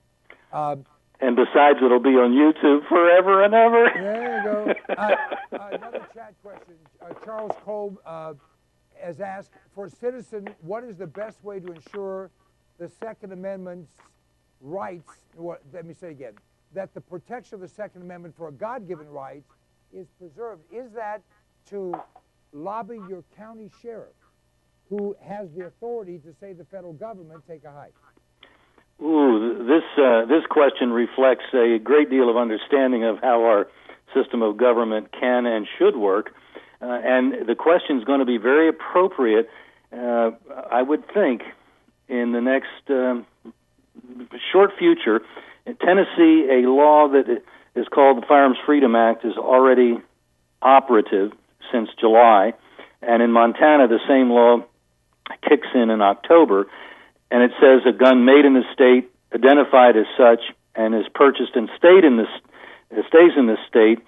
And besides, it'll be on YouTube forever and ever. There you go. Another chat question. Charles Kolb has asked, for a citizen, what is the best way to ensure the Second Amendment's rights, let me say again, that the protection of the Second Amendment for a God-given right is preserved? Is that to lobby your county sheriff, who has the authority to say the federal government take a hike? Ooh, this question reflects a great deal of understanding of how our system of government can and should work, and the question is going to be very appropriate, I would think, in the next short future. In Tennessee, a law that is called the Firearms Freedom Act is already operative since July, and in Montana, the same law kicks in October, and it says a gun made in the state, identified as such, and is purchased and stays in the state,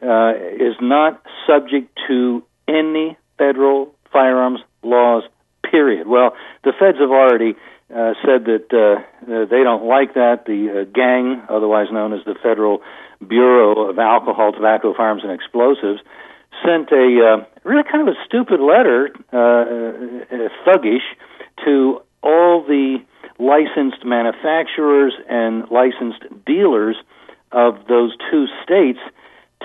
is not subject to any federal firearms laws, period. Well, the feds have already said that they don't like that. The gang, otherwise known as the Federal Bureau of Alcohol, Tobacco, Firearms, and Explosives, sent a really kind of a stupid letter, thuggish, to all the licensed manufacturers and licensed dealers of those two states,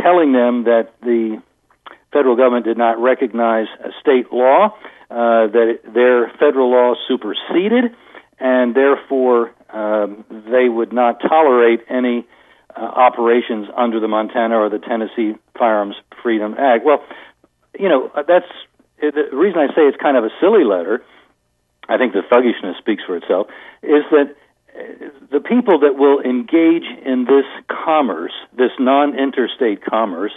telling them that the federal government did not recognize a state law, that their federal law superseded, and therefore they would not tolerate any operations under the Montana or the Tennessee Firearms Freedom Act. Well, you know, that's the reason I say it's kind of a silly letter. I think the thuggishness speaks for itself, is that the people that will engage in this commerce, this non-interstate commerce,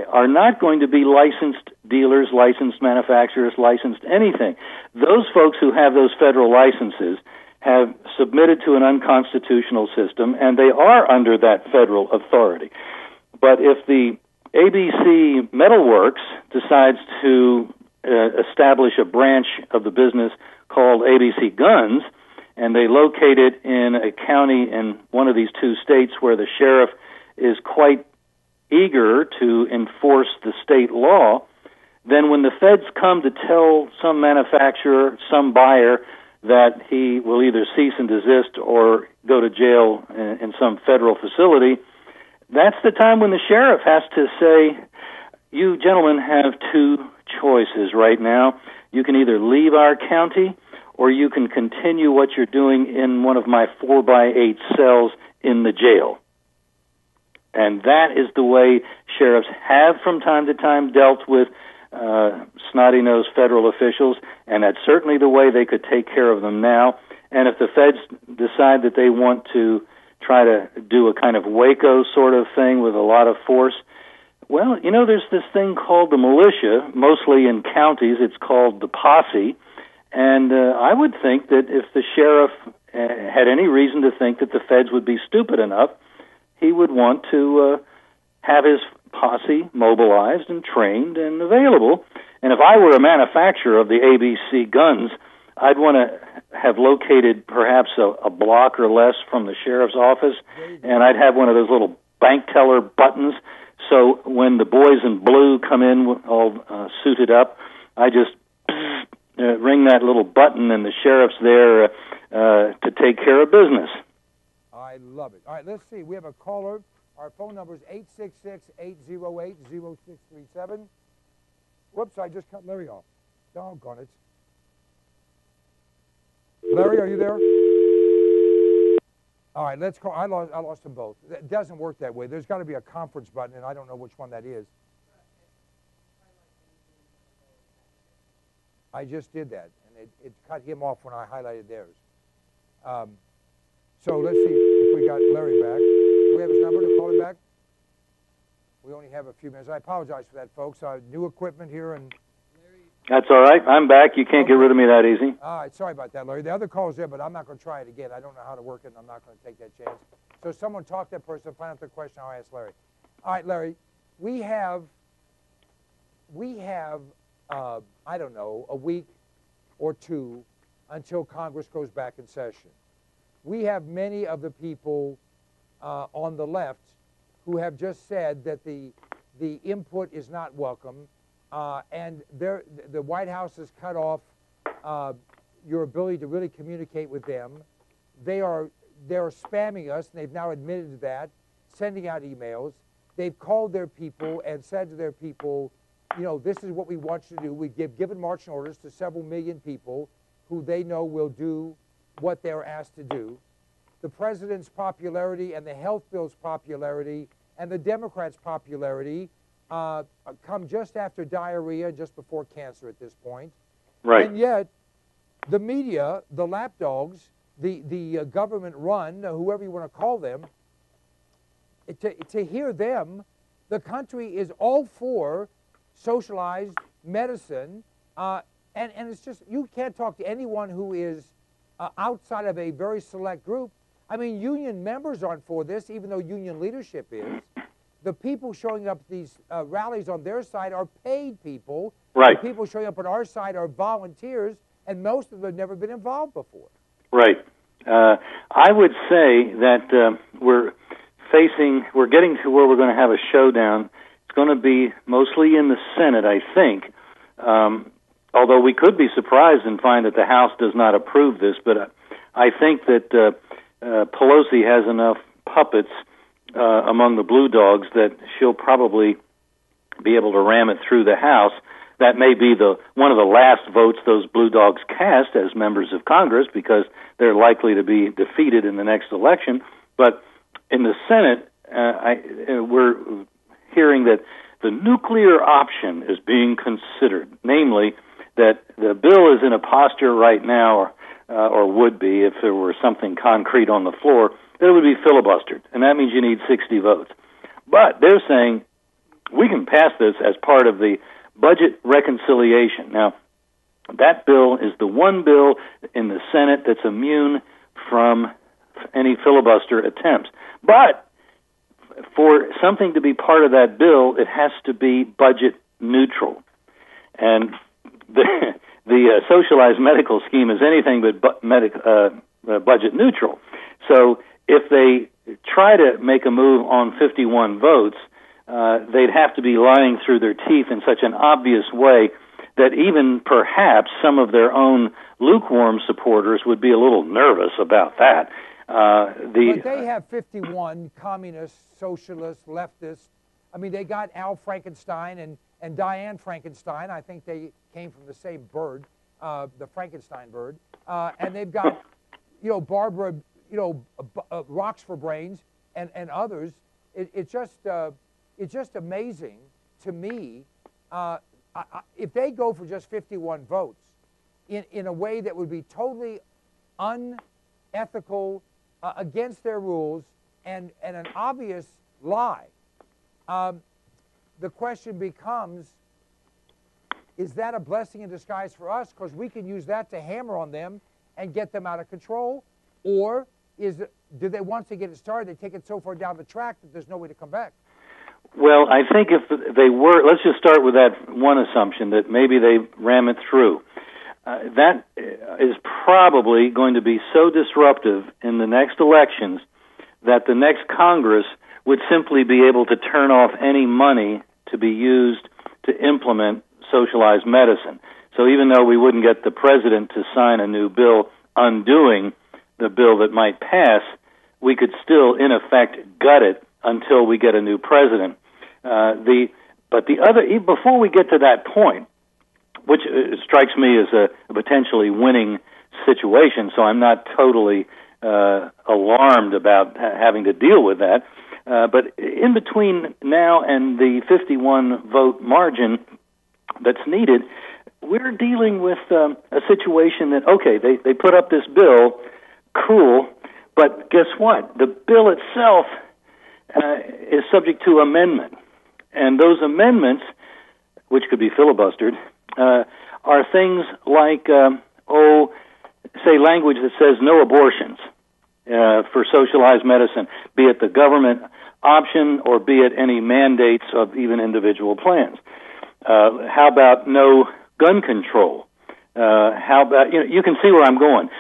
are not going to be licensed dealers, licensed manufacturers, licensed anything. Those folks who have those federal licenses have submitted to an unconstitutional system, and they are under that federal authority. But if the ABC Metalworks decides to establish a branch of the business called ABC Guns, and they locate it in a county in one of these two states where the sheriff is quite eager to enforce the state law, then when the feds come to tell some manufacturer, some buyer, that he will either cease and desist or go to jail in some federal facility, that's the time when the sheriff has to say, you gentlemen have two choices right now. You can either leave our county or you can continue what you're doing in one of my 4x8 cells in the jail. And that is the way sheriffs have from time to time dealt with snotty-nosed federal officials, and that's certainly the way they could take care of them now. And if the feds decide that they want to try to do a kind of Waco sort of thing with a lot of force, well, you know, there's this thing called the militia. Mostly in counties, it's called the posse. And I would think that if the sheriff had any reason to think that the feds would be stupid enough, he would want to have his posse mobilized and trained and available. And if I were a manufacturer of the ABC Guns, I'd want to have located perhaps a block or less from the sheriff's office, and I'd have one of those little bank teller buttons, so when the boys in blue come in all suited up, I just ring that little button, and the sheriff's there to take care of business. I love it. All right, let's see. We have a caller. Our phone number is 866-808-0637. Whoops, I just cut Larry off. Doggone it. Larry, are you there? All right, let's call. I lost them both. It doesn't work that way. There's got to be a conference button, and I don't know which one that is. I just did that, and it cut him off when I highlighted theirs. So let's see if we got Larry back. Do we have his number to call him back? We only have a few minutes. I apologize for that, folks. New equipment here, and that's all right. I'm back. You can't get rid of me that easy. All right. Sorry about that, Larry. The other call's there, but I'm not going to try it again. I don't know how to work it, and I'm not going to take that chance. So someone talk to that person, find out the question. I'll ask Larry. All right, Larry. We have I don't know, a week or two until Congress goes back in session. We have many of the people on the left who have just said that the input is not welcome, and the White House has cut off your ability to really communicate with them. They're spamming us, and they've now admitted to that, sending out emails. They've called their people and said to their people, you know, this is what we want you to do. We've given marching orders to several million people who they know will do what they're asked to do. The president's popularity and the health bill's popularity and the Democrats' popularity come just after diarrhea, just before cancer at this point. Right. And yet, the media, the lapdogs, the government-run, whoever you want to call them, to hear them, the country is all for socialized medicine, and it's just, you can't talk to anyone who is outside of a very select group. I mean, union members aren't for this, even though union leadership is. The people showing up at these rallies on their side are paid people. Right. The people showing up on our side are volunteers, and most of them have never been involved before. Right. I would say that we're getting to where we're going to have a showdown. It's going to be mostly in the Senate, I think, although we could be surprised and find that the House does not approve this, but I think that Pelosi has enough puppets among the Blue Dogs that she'll probably be able to ram it through the House. That may be one of the last votes those Blue Dogs cast as members of Congress, because they're likely to be defeated in the next election. But in the Senate, we're hearing that the nuclear option is being considered, namely that the bill is in a posture right now, or would be if there were something concrete on the floor, that it would be filibustered, and that means you need 60 votes. But they're saying we can pass this as part of the budget reconciliation. Now, That bill is the one bill in the Senate that's immune from any filibuster attempts. But for something to be part of that bill, it has to be budget neutral. And the socialized medical scheme is anything but budget neutral. So if they try to make a move on 51 votes, they'd have to be lying through their teeth in such an obvious way that even perhaps some of their own lukewarm supporters would be a little nervous about that. But they have 51 communists, socialists, leftists. I mean, they got Al Frankenstein and Diane Frankenstein. I think they came from the same bird, the Frankenstein bird. And they've got, Barbara, Rocks for Brains and others. It's just amazing to me. If they go for just 51 votes in a way that would be totally unethical, against their rules, and an obvious lie, the question becomes, is that a blessing in disguise for us? Because we can use that to hammer on them and get them out of control. Or do they, once they get it started, they take it so far down the track that there's no way to come back? Well, I think if they were, let's just start with that one assumption that maybe they ram it through. That is probably going to be so disruptive in the next elections that the next Congress would simply be able to turn off any money to be used to implement socialized medicine. So even though we wouldn't get the president to sign a new bill undoing the bill that might pass, we could still, in effect, gut it until we get a new president. Before we get to that point, which strikes me as a potentially winning situation, so I'm not totally alarmed about having to deal with that. But in between now and the 51 vote margin that's needed, we're dealing with a situation that, okay, they put up this bill, cool, but guess what? The bill itself is subject to amendment. And those amendments, which could be filibustered, are things like, say language that says no abortions for socialized medicine, be it the government option or be it any mandates of even individual plans. How about no gun control? How about, you can see where I'm going.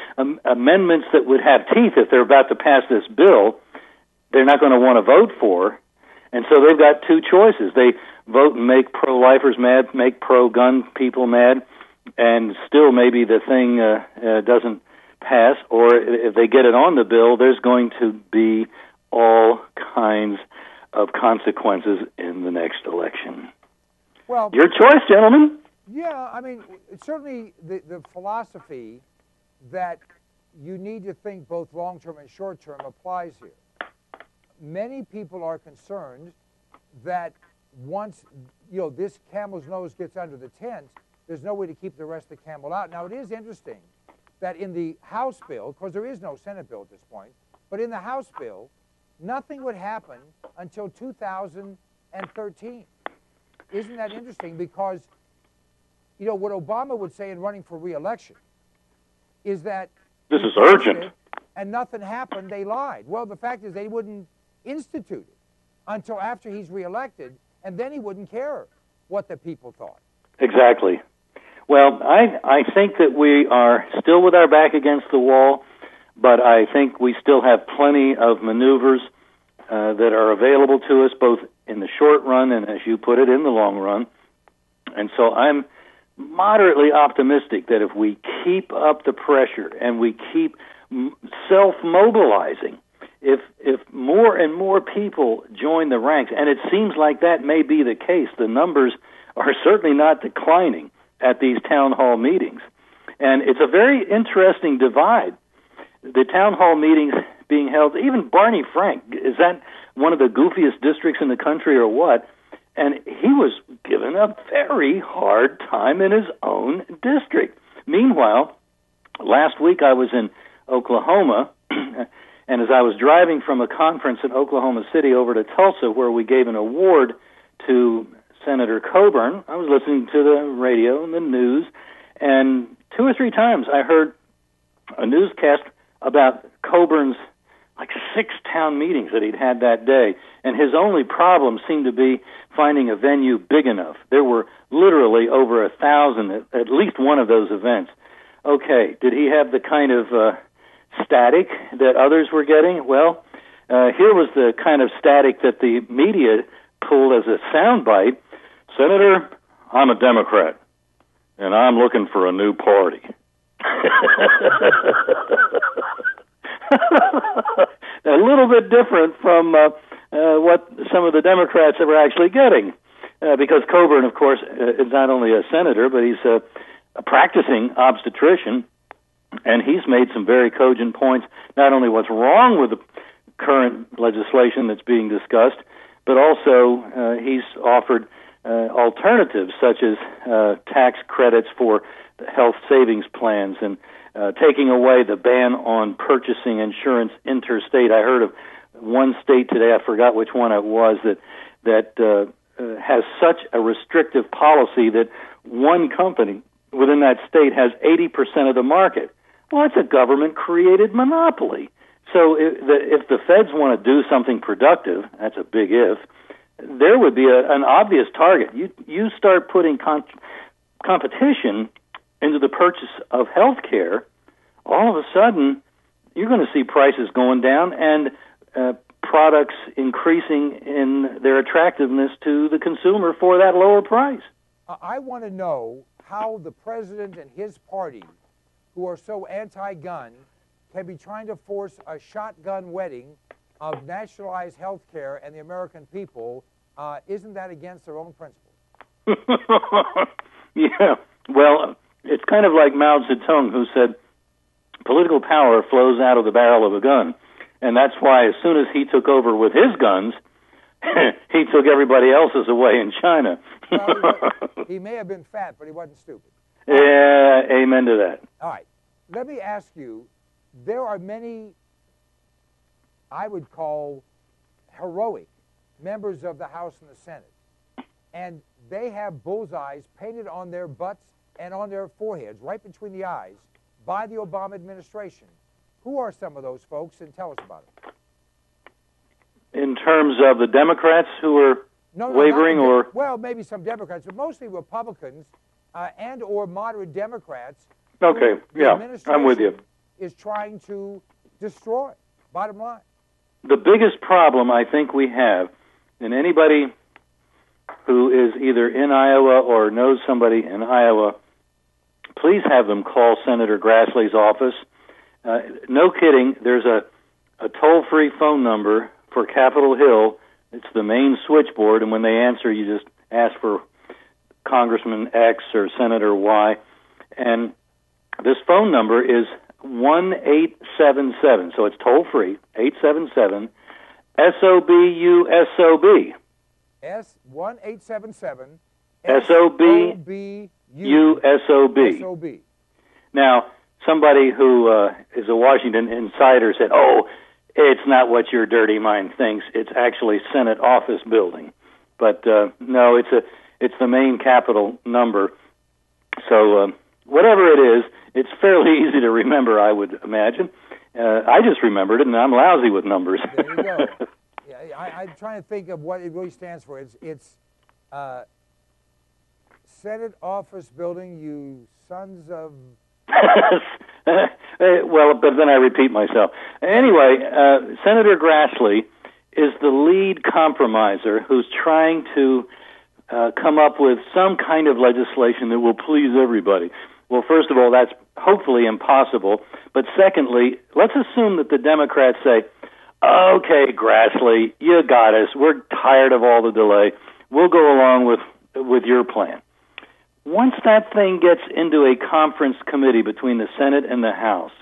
Amendments that would have teeth if they're about to pass this bill, they're not going to want to vote for. And so they've got two choices. They vote and make pro-lifers mad, make pro-gun people mad, and still maybe the thing doesn't pass. Or if they get it on the bill, there's going to be all kinds of consequences in the next election. Well, your choice, gentlemen. Yeah, I mean, certainly the philosophy that you need to think both long-term and short-term applies here. Many people are concerned that once, this camel's nose gets under the tent, there's no way to keep the rest of the camel out. Now, it is interesting that in the House bill, because there is no Senate bill at this point, but in the House bill, nothing would happen until 2013. Isn't that interesting? Because, what Obama would say in running for re-election is that this is urgent, and nothing happened, they lied. Well, the fact is they wouldn't institute it until after he's reelected, and then he wouldn't care what the people thought. Exactly. Well, I think that we are still with our back against the wall, but I think we still have plenty of maneuvers that are available to us, both in the short run and, as you put it, in the long run. And so I'm moderately optimistic that if we keep up the pressure and we keep self-mobilizing, if more and more people join the ranks, and it seems like that may be the case, the numbers are certainly not declining at these town hall meetings. And it's a very interesting divide. The town hall meetings being held, even Barney Frank, is that one of the goofiest districts in the country or what? And he was given a very hard time in his own district. Meanwhile, last week I was in Oklahoma, and as I was driving from a conference in Oklahoma City over to Tulsa where we gave an award to Senator Coburn, I was listening to the radio and the news, And 2 or 3 times I heard a newscast about Coburn's like 6 town meetings that he'd had that day, and his only problem seemed to be finding a venue big enough. There were literally over 1,000 at least one of those events. Okay, did he have the kind of static that others were getting? Well, here was the kind of static that the media pulled as a soundbite. Senator, I'm a Democrat, and I'm looking for a new party. A little bit different from what some of the Democrats were actually getting, because Coburn, of course, is not only a senator, but he's a practicing obstetrician, and he's made some very cogent points, not only what's wrong with the current legislation that's being discussed, but also he's offered alternatives such as tax credits for health savings plans and taking away the ban on purchasing insurance interstate. I heard of one state today, I forgot which one it was, that has such a restrictive policy that one company within that state has 80% of the market. Well, it's a government-created monopoly. So if the feds want to do something productive, that's a big if, there would be an obvious target. You start putting competition into the purchase of health care, all of a sudden you're going to see prices going down and products increasing in their attractiveness to the consumer for that lower price. I want to know how the president and his party, who are so anti-gun, can be trying to force a shotgun wedding of nationalized health care and the American people. Isn't that against their own principles? Yeah, well, it's kind of like Mao Zedong, who said political power flows out of the barrel of a gun. And that's why as soon as he took over with his guns, he took everybody else's away in China. Well, he may have been fat, but he wasn't stupid. Yeah, amen to that. All right. Let me ask you, there are many, I would call, heroic members of the House and the Senate, and they have bullseyes painted on their butts and on their foreheads, right between the eyes, by the Obama administration. Who are some of those folks, and tell us about it? In terms of the Democrats who are wavering, or? Well, maybe some Democrats, but mostly Republicans and or moderate Democrats. Okay, yeah, I'm with you. Is trying to destroy, bottom line. The biggest problem I think we have, and anybody who is either in Iowa or knows somebody in Iowa, please have them call Senator Grassley's office. No kidding, there's a toll-free phone number for Capitol Hill. It's the main switchboard, and when they answer, you just ask for Congressman X or Senator Y. And this phone number is 1-877, so it's toll-free, 877, SOBUSOB. S-1-877 SOBUSOB. SOB. Now, somebody who is a Washington insider said, oh, it's not what your dirty mind thinks. It's actually Senate office building. But no, it's the main Capitol number. So whatever it is, it's fairly easy to remember, I would imagine. I just remembered it, and I'm lousy with numbers. There you go. Yeah, I'm trying to think of what it really stands for. It's Senate office building, you sons of... Well, but then I repeat myself. Anyway, Senator Grassley is the lead compromiser who's trying to come up with some kind of legislation that will please everybody. Well, first of all, that's hopefully impossible. But secondly, let's assume that the Democrats say, okay, Grassley, you got us. We're tired of all the delay. We'll go along with your plan. Once that thing gets into a conference committee between the Senate and the House,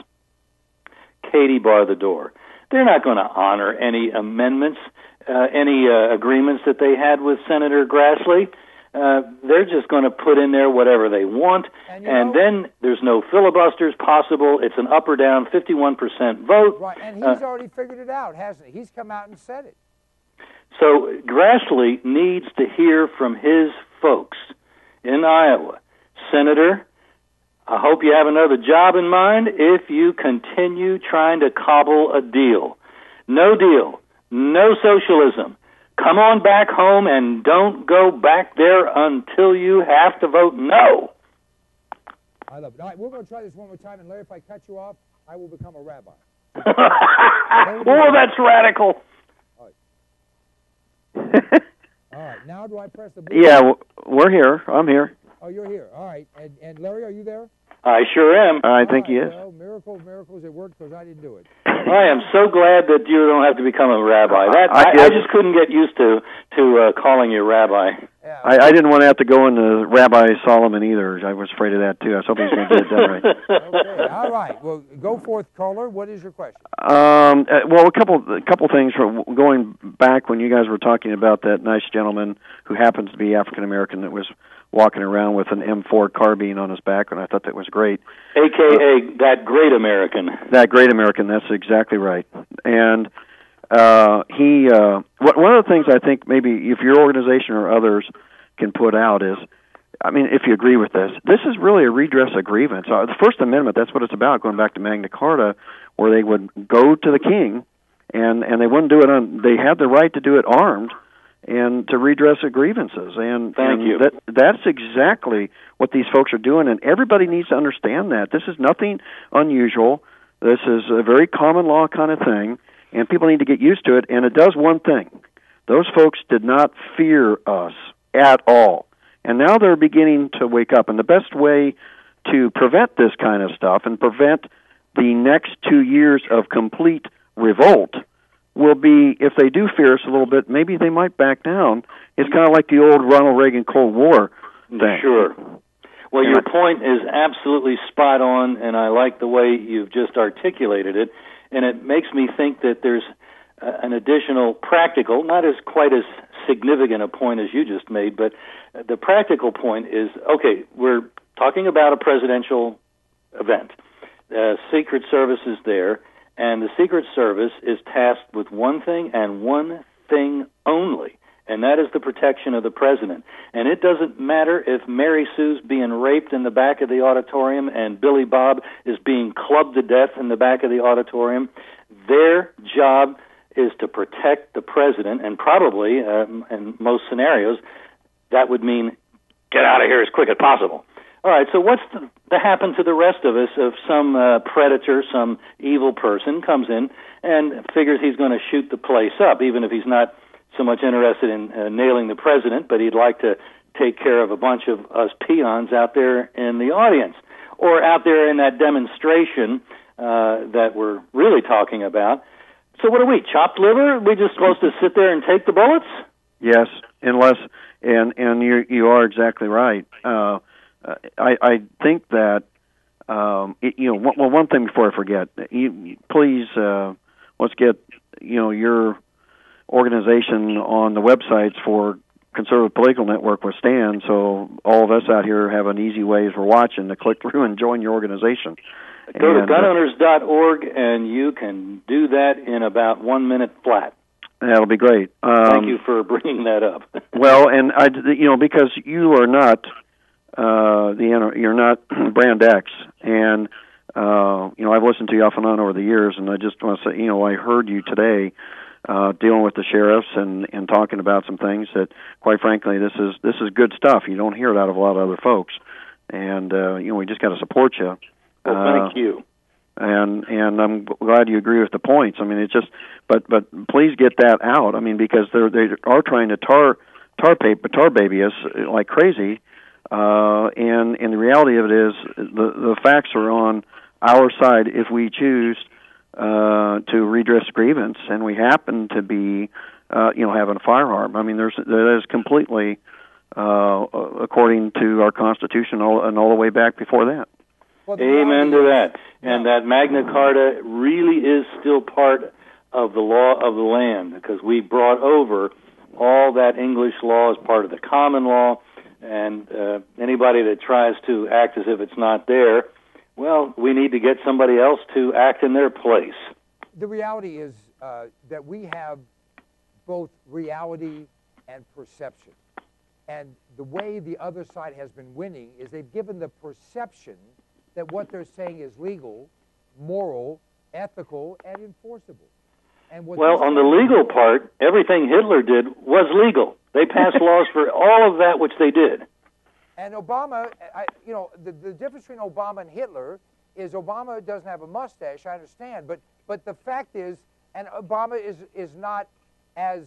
Katie bar the door. They're not going to honor any amendments, any agreements that they had with Senator Grassley. They're just going to put in there whatever they want, and then there's no filibusters possible. It's an up or down 51% vote. Right, and he's already figured it out, hasn't he? He's come out and said it. So Grassley needs to hear from his folks in Iowa. Senator, I hope you have another job in mind if you continue trying to cobble a deal. No deal. No socialism. Come on back home and don't go back there until you have to vote no. I love it. All right, we're going to try this one more time, and Larry, if I cut you off, I will become a rabbi. Oh, that's radical. All right, now do I press the blue? Yeah, we're here. I'm here. Oh, you're here. All right, and Larry, are you there? I sure am. I think All he right, is. Well, miracles, it worked because I didn't do it. I am so glad that you don't have to become a rabbi. I I just couldn't get used to calling you rabbi. Yeah, I didn't want to have to go into Rabbi Solomon either. I was afraid of that too. I was hoping he was going to get it done right. okay, all right. Well, go forth, caller. What is your question? Well, a couple things from going back when you guys were talking about that nice gentleman who happens to be African American that was walking around with an M4 carbine on his back, and I thought that was great. AKA that great American. That great American. That's exactly right. And one of the things I think maybe if your organization or others can put out is, I mean, if you agree with this is really a redress of grievance. The First Amendment, that's what it's about, going back to Magna Carta, where they would go to the king, and they wouldn't do it they had the right to do it armed, and to redress of grievances. And Thank you. That's exactly what these folks are doing, and everybody needs to understand that. This is nothing unusual. This is a very common law kind of thing, and people need to get used to it, and it does one thing. Those folks did not fear us at all, and now they're beginning to wake up, and the best way to prevent this kind of stuff and prevent the next 2 years of complete revolt will be, if they do fear us a little bit, maybe they might back down. It's kind of like the old Ronald Reagan Cold War thing. Sure. Well, your point is absolutely spot on, and I like the way you've just articulated it, and it makes me think that there's an additional practical, not as quite as significant a point as you just made, but the practical point is, okay, we're talking about a presidential event. Secret Service is there, and the Secret Service is tasked with one thing and one thing only, and that is the protection of the president. And it doesn't matter if Mary Sue's being raped in the back of the auditorium and Billy Bob is being clubbed to death in the back of the auditorium. Their job is to protect the president, and probably, in most scenarios, that would mean get out of here as quick as possible. All right, so what's to happen to the rest of us if some predator, some evil person comes in and figures he's going to shoot the place up, even if he's not so much interested in nailing the president, but he'd like to take care of a bunch of us peons out there in the audience, or out there in that demonstration that we're really talking about. So what are we, chopped liver? Are we just supposed to sit there and take the bullets? Yes, unless, and you are exactly right. I think that one thing before I forget, please let's get your organization on the websites for Conservative Political Network with Stan, so all of us out here have an easy way as we're watching to click through and join your organization. Go to gunowners.org and you can do that in about 1 minute flat. That'll be great. Thank you for bringing that up. Well, and because you are not you're not Brand X, and I've listened to you off and on over the years, and I just want to say, I heard you today dealing with the sheriffs and talking about some things that, quite frankly, this is good stuff. You don't hear it out of a lot of other folks, and we just got to support you. Well, thank you. And I'm glad you agree with the points. I mean, it's just, but please get that out. I mean, because they are trying to tar baby us like crazy. And the reality of it is, the facts are on our side if we choose to redress grievance, and we happen to be, having a firearm. I mean, that is completely according to our Constitution, and all the way back before that. Well, amen to that. And that Magna Carta really is still part of the law of the land, because we brought over all that English law as part of the common law, and anybody that tries to act as if it's not there, well, we need to get somebody else to act in their place. The reality is that we have both reality and perception. And the way the other side has been winning is they've given the perception that what they're saying is legal, moral, ethical, and enforceable. And what Well, on the legal part, everything Hitler did was legal. They passed laws for all of that which they did. And Obama, the difference between Obama and Hitler is Obama doesn't have a mustache, I understand, but the fact is, and Obama is not as,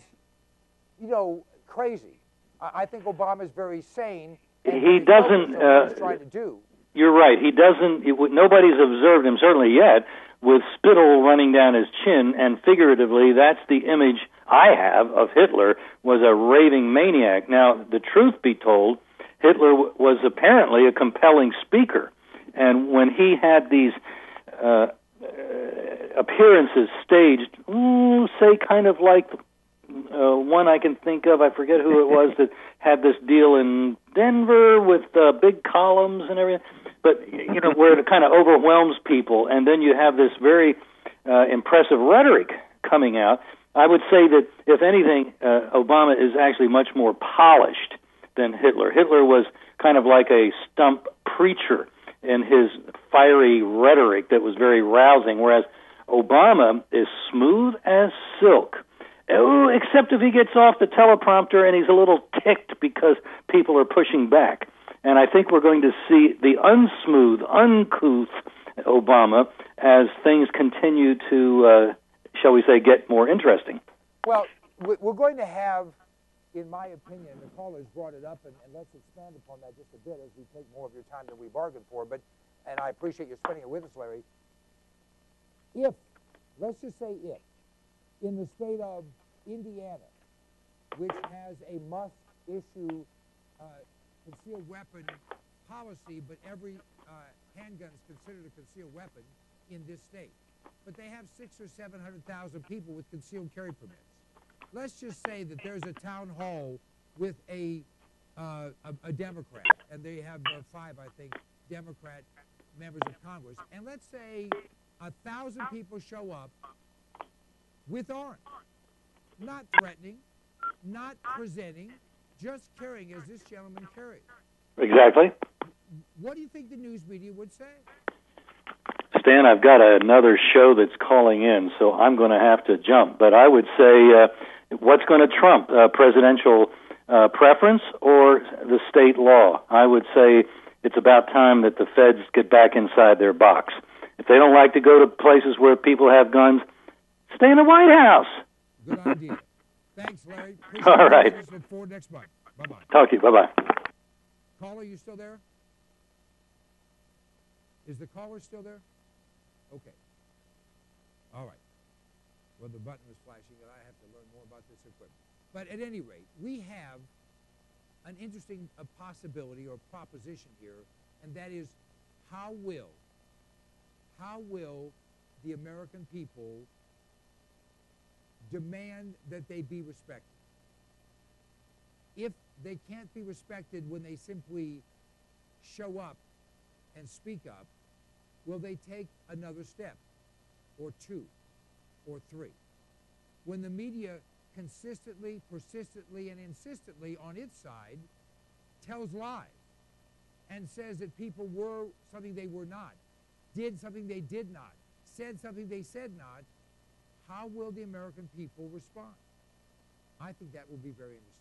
crazy. I think Obama is very sane. And He very doesn't. focused on what he's trying to do. You're right. He doesn't. Nobody's observed him, certainly yet, with spittle running down his chin. And figuratively, that's the image I have of Hitler, was a raving maniac. Now, the truth be told, Hitler was apparently a compelling speaker, and when he had these appearances staged, say kind of like one I can think of, I forget who it was, that had this deal in Denver with big columns and everything, but where it kind of overwhelms people, and then you have this very impressive rhetoric coming out. I would say that, if anything, Obama is actually much more polished than Hitler. Hitler was kind of like a stump preacher in his fiery rhetoric that was very rousing, whereas Obama is smooth as silk. Oh, except if he gets off the teleprompter and he's a little ticked because people are pushing back. And I think we're going to see the unsmooth, uncouth Obama as things continue to, shall we say, get more interesting. Well, we're going to have, in my opinion, the callers brought it up, and let's expand upon that just a bit as we take more of your time than we bargained for. And I appreciate you spending it with us, Larry. If, let's just say if, in the state of Indiana, which has a must-issue concealed weapon policy, but every handgun is considered a concealed weapon in this state, but they have 600,000 or 700,000 people with concealed carry permits. Let's just say that there's a town hall with a Democrat, and they have 5, I think, Democrat members of Congress. And let's say 1,000 people show up with arms, not threatening, not presenting, just carrying as this gentleman carries. Exactly. What do you think the news media would say? Stan, I've got another show that's calling in, so I'm going to have to jump. But I would say, what's going to trump, presidential preference or the state law? I would say it's about time that the feds get back inside their box. If they don't like to go to places where people have guns, stay in the White House. Good idea. Thanks, Larry. Appreciate All right. Look forward next month. Bye-bye. Talk to you. Bye-bye. Caller, you still there? Is the caller still there? Okay. All right. Well, the button was flashing, and I have to learn more about this equipment. But at any rate, we have an interesting possibility or proposition here, and that is how will the American people demand that they be respected? If they can't be respected when they simply show up and speak up, will they take another step, or 2, or 3? When the media consistently, persistently, and insistently on its side tells lies and says that people were something they were not, did something they did not, said something they said not, how will the American people respond? I think that will be very interesting.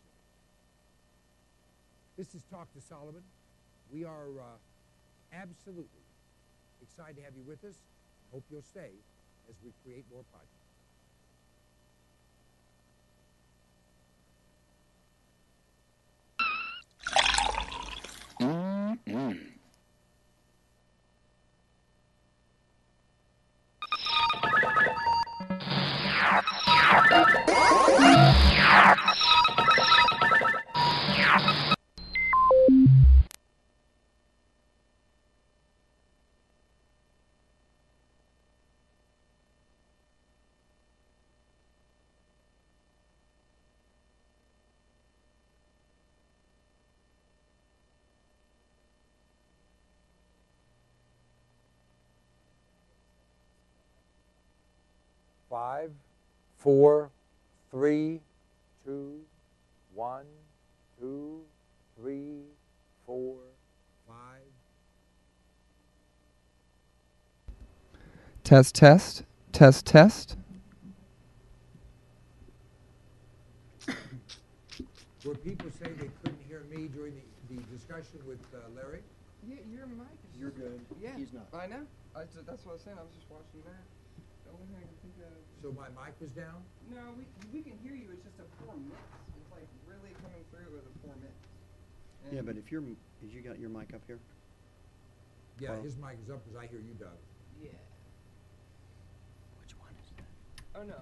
This is Talk to Solomon. We are absolutely excited to have you with us. Hope you'll stay as we create more podcasts. Five, 4, 3, 2, 1, 2, 3, 4, 5. Test, test, test, test. Were people saying they couldn't hear me during the discussion with Larry? Yeah, your mic is. You're good. Yeah, He's not. I know. That's what I was saying. I was just watching that. The only thing I can think of. So my mic was down? No, we can hear you. It's just a poor mix. It's like really coming through with a poor mix. Yeah, but if you got your mic up here? Yeah, Well- his mic is up because I hear you, Doug. Yeah. Which one is that? Oh no.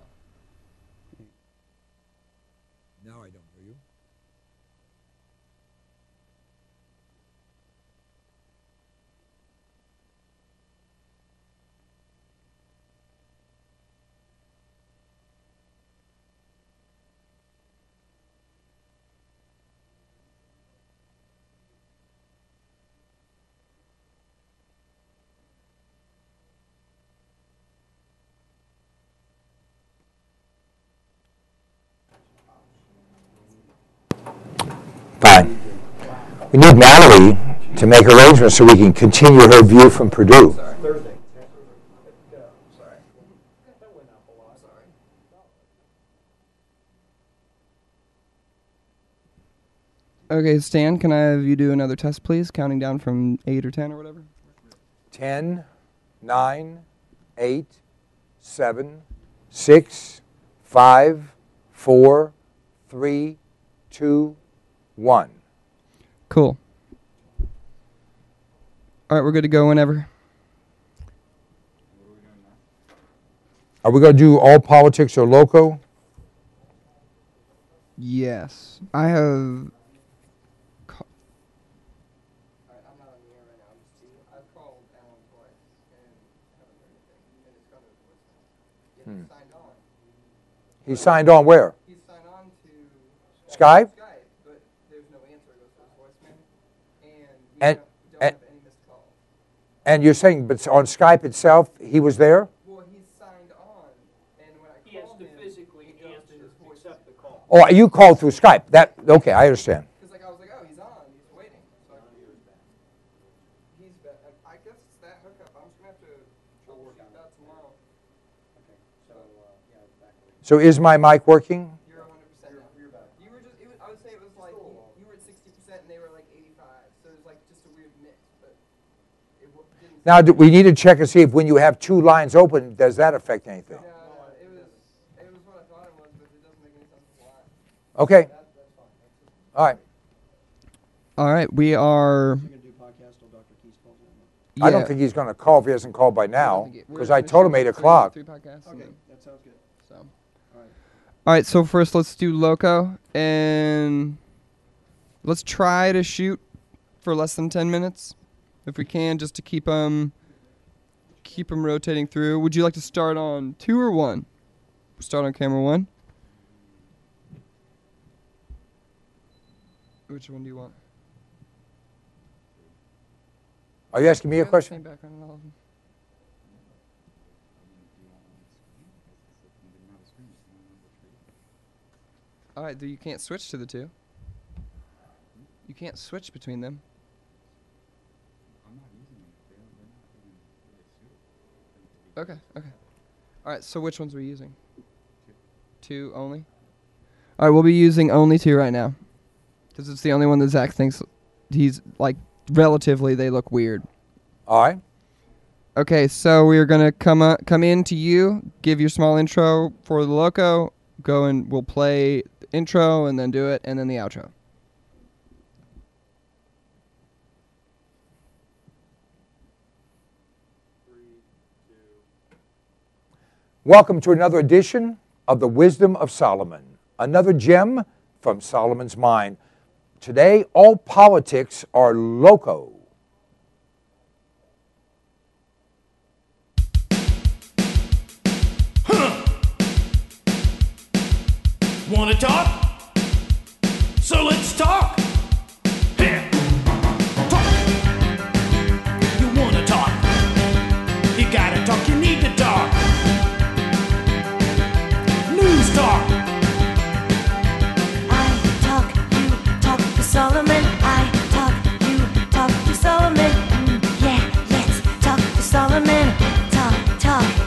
Now I don't hear you. Fine. We need Natalie to make arrangements so we can continue her view from Purdue. Thursday. Okay, Stan, can I have you do another test, please? Counting down from 8 or 10 or whatever. 10, 9, 8, 7, 6, 5, 4, 3, 2, 1. Cool. All right, we're good to go whenever. Are we going to do all politics or loco? Yes. I have. I'm not on the air right now. I've called Alan twice and haven't heard anything. And it's gone to voicemail. He's signed on. He signed on where? He's signed on to Skype? Skype, but there's no answer. It goes to his voicemail. And we And- don't and- have any missed calls. And you're saying, but on Skype itself, he was there? Well, he's signed on, and when I He has called to him, physically it goes to answer, his voice. accept the call. Oh, you called through Skype. Okay, I understand. Because like I was like, oh, he's on, he's waiting. So he's back. I guess it's that hookup. I'm just gonna have to troubleshoot that tomorrow. So is my mic working? You're 100% now. You're back. You were just. I would say it was like you were at 60% and they were like 85. So it was like just a weird mix, but it didn't. Now, we need to check and see if when you have two lines open, does that affect anything? No, it was what I thought it was, but it doesn't make any sense why. Okay. All right. All right, we are. You're going to do podcast till Dr. Keys calls in? I don't think he's going to call if he hasn't called by now, because I We're told him 8 shooting o'clock. Three podcasts. Okay, that sounds good. So. All right. All right, so first let's do Loco, and let's try to shoot for less than 10 minutes, if we can, just to keep them rotating through. Would you like to start on 2 or 1? Start on camera 1. Which one do you want? Are you asking me a Same question? background in all of them. All right, you can't switch to the 2. You can't switch between them. Okay, okay. All right, so which ones are we using? 2 only? All right, we'll be using only 2 right now. Because it's the only one that Zach thinks he's, like, relatively, they look weird. All right. Okay, so we're going to come in to you, give your small intro for the Loco, go and we'll play the intro and then do it, and then the outro. Welcome to another edition of the Wisdom of Solomon, another gem from Solomon's mind. Today, all politics are loco. Wanna talk? So let's talk. Yeah. Talk. You wanna talk? You gotta talk. You need to talk. News talk. I talk, you talk to Solomon. I talk, you talk to Solomon. Yeah, let's talk to Solomon. Talk, talk.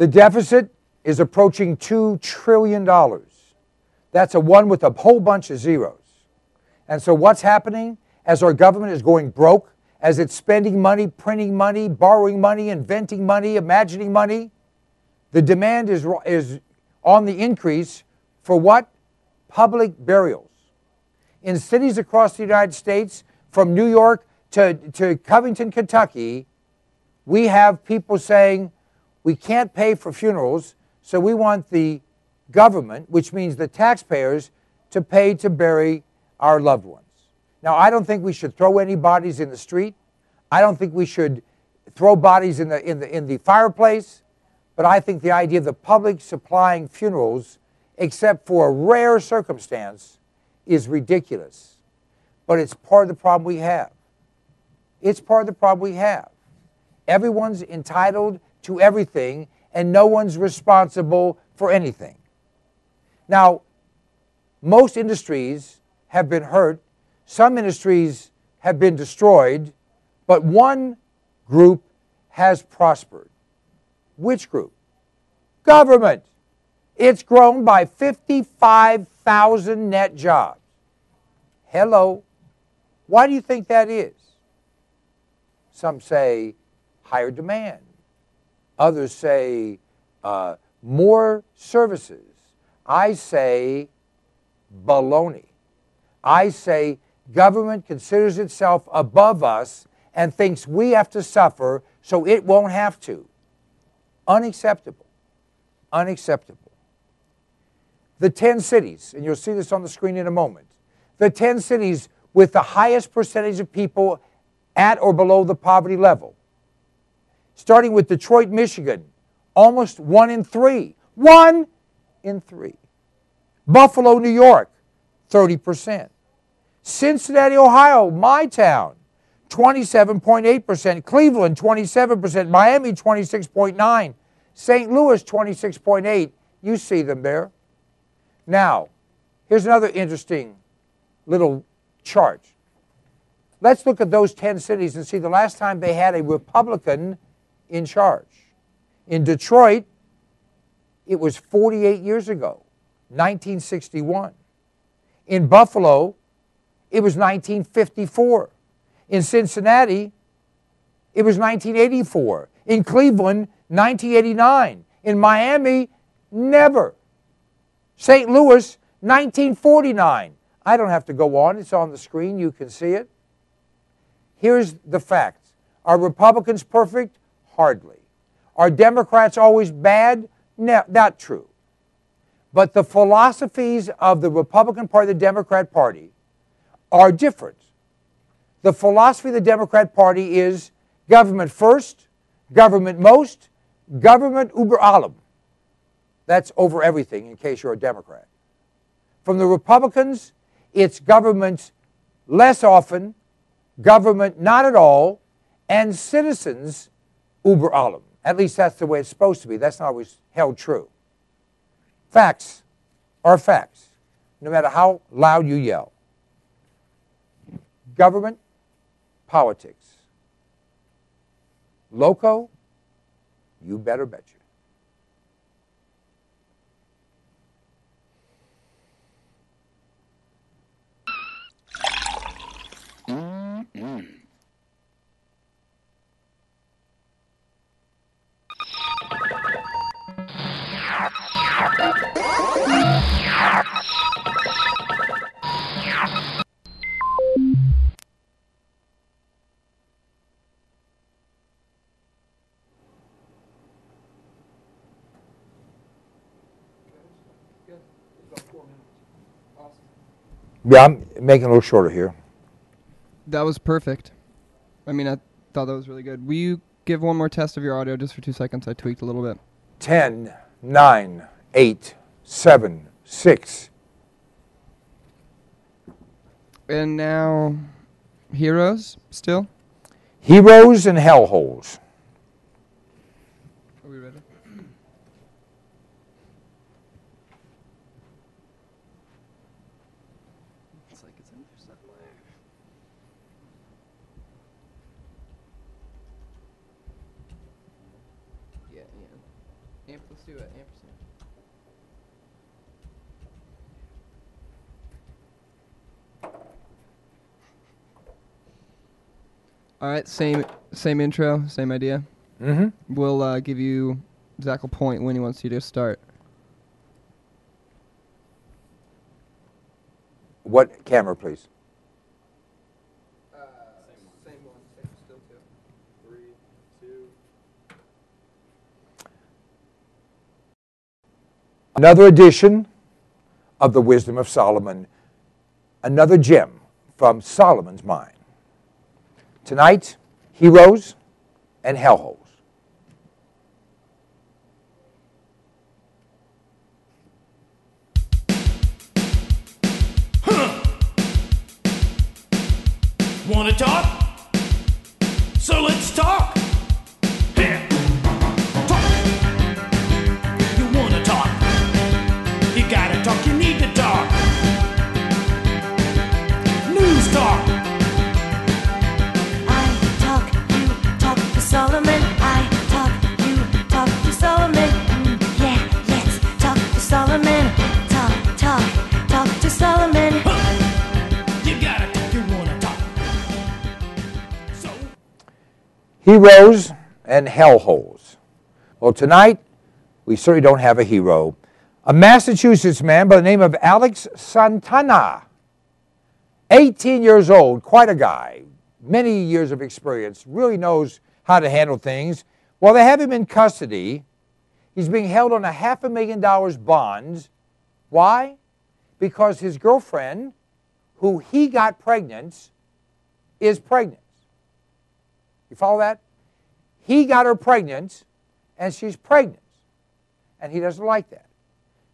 The deficit is approaching $2 trillion. That's a one with a whole bunch of zeros. And so what's happening as our government is going broke, as it's spending money, printing money, borrowing money, inventing money, imagining money? The demand is on the increase for what? Public burials. In cities across the United States, from New York to Covington, Kentucky, we have people saying, we can't pay for funerals, so we want the government, which means the taxpayers, to pay to bury our loved ones. Now, I don't think we should throw any bodies in the street. I don't think we should throw bodies in the fireplace. But I think the idea of the public supplying funerals, except for a rare circumstance, is ridiculous. But it's part of the problem we have. It's part of the problem we have. Everyone's entitled to everything, and no one's responsible for anything. Now, most industries have been hurt. Some industries have been destroyed, but one group has prospered. Which group? Government. It's grown by 55,000 net jobs. Hello. Why do you think that is? Some say higher demand. Others say more services. I say baloney. I say government considers itself above us and thinks we have to suffer so it won't have to. Unacceptable. Unacceptable. The 10 cities, and you'll see this on the screen in a moment, the 10 cities with the highest percentage of people at or below the poverty level. Starting with Detroit, Michigan, almost 1 in 3. 1 in 3. Buffalo, New York, 30%. Cincinnati, Ohio, my town, 27.8%. Cleveland, 27%. Miami, 26.9%. St. Louis, 26.8%. You see them there. Now, here's another interesting little chart. Let's look at those 10 cities and see the last time they had a Republican in charge. In Detroit, it was 48 years ago, 1961. In Buffalo, it was 1954. In Cincinnati, it was 1984. In Cleveland, 1989. In Miami, never. St. Louis, 1949. I don't have to go on. It's on the screen. You can see it. Here's the facts. Are Republicans perfect? Hardly. Are Democrats always bad? No, not true. But the philosophies of the Republican Party and the Democrat Party are different. The philosophy of the Democrat Party is government first, government most, government über allem. That's over everything, in case you're a Democrat. From the Republicans, it's government less often, government not at all, and citizens über allem. At least that's the way it's supposed to be. That's not always held true. Facts are facts, no matter how loud you yell. Government, politics. Loco, you better betcha. Yeah, I'm making it a little shorter here. That was perfect. I mean, I thought that was really good. Will you give one more test of your audio just for 2 seconds? I tweaked a little bit. 10, 9, 8, 7, 6. And now, Heroes still? Heroes and hellholes. Are we ready? It's like it's in there somewhere. Yeah, yeah. Let's do it. Ampersand. All right, same intro, same idea. Mm-hmm. We'll give you, Zach will point when he wants you to start. What camera, please? Same one, still two. 3, 2. Another edition of the Wisdom of Solomon. Another gem from Solomon's mind. Tonight, heroes and hellholes. Wanna talk? So let's talk. Yeah. Talk. You wanna talk? You gotta talk, you need to talk. News talk. I talk, you talk to Solomon. I talk, you talk to Solomon. Yeah, let's talk to Solomon. Talk to Solomon. You gotta talk, you wanna talk. So Heroes and hellholes. Well, tonight, we certainly don't have a hero. A Massachusetts man by the name of Alex Santana. 18 years old, quite a guy, many years of experience, really knows how to handle things. While they have him in custody, he's being held on a $500,000 bond. Why? Because his girlfriend, who he got pregnant, is pregnant. You follow that? He got her pregnant, and she's pregnant. And he doesn't like that.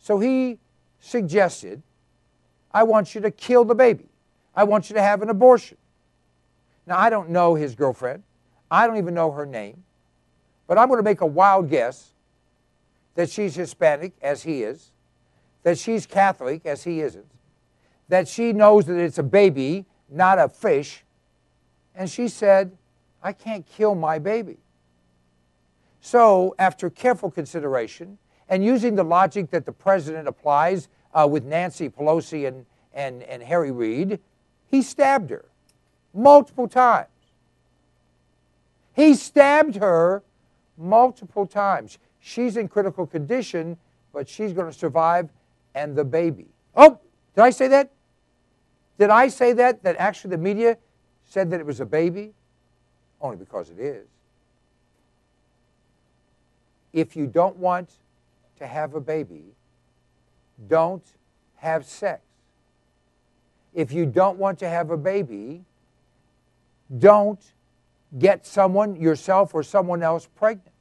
So he suggested, I want you to kill the baby. I want you to have an abortion. Now, I don't know his girlfriend. I don't even know her name. But I'm going to make a wild guess that she's Hispanic, as he is, that she's Catholic, as he isn't, that she knows that it's a baby, not a fish, and she said, I can't kill my baby. So, after careful consideration, and using the logic that the president applies with Nancy Pelosi and Harry Reid, he stabbed her multiple times. He stabbed her multiple times. She's in critical condition, but she's going to survive, and the baby. Oh, did I say that? Did I say that? That actually the media said that it was a baby? Only because it is. If you don't want to have a baby, don't have sex. If you don't want to have a baby, don't get someone, yourself or someone else, pregnant.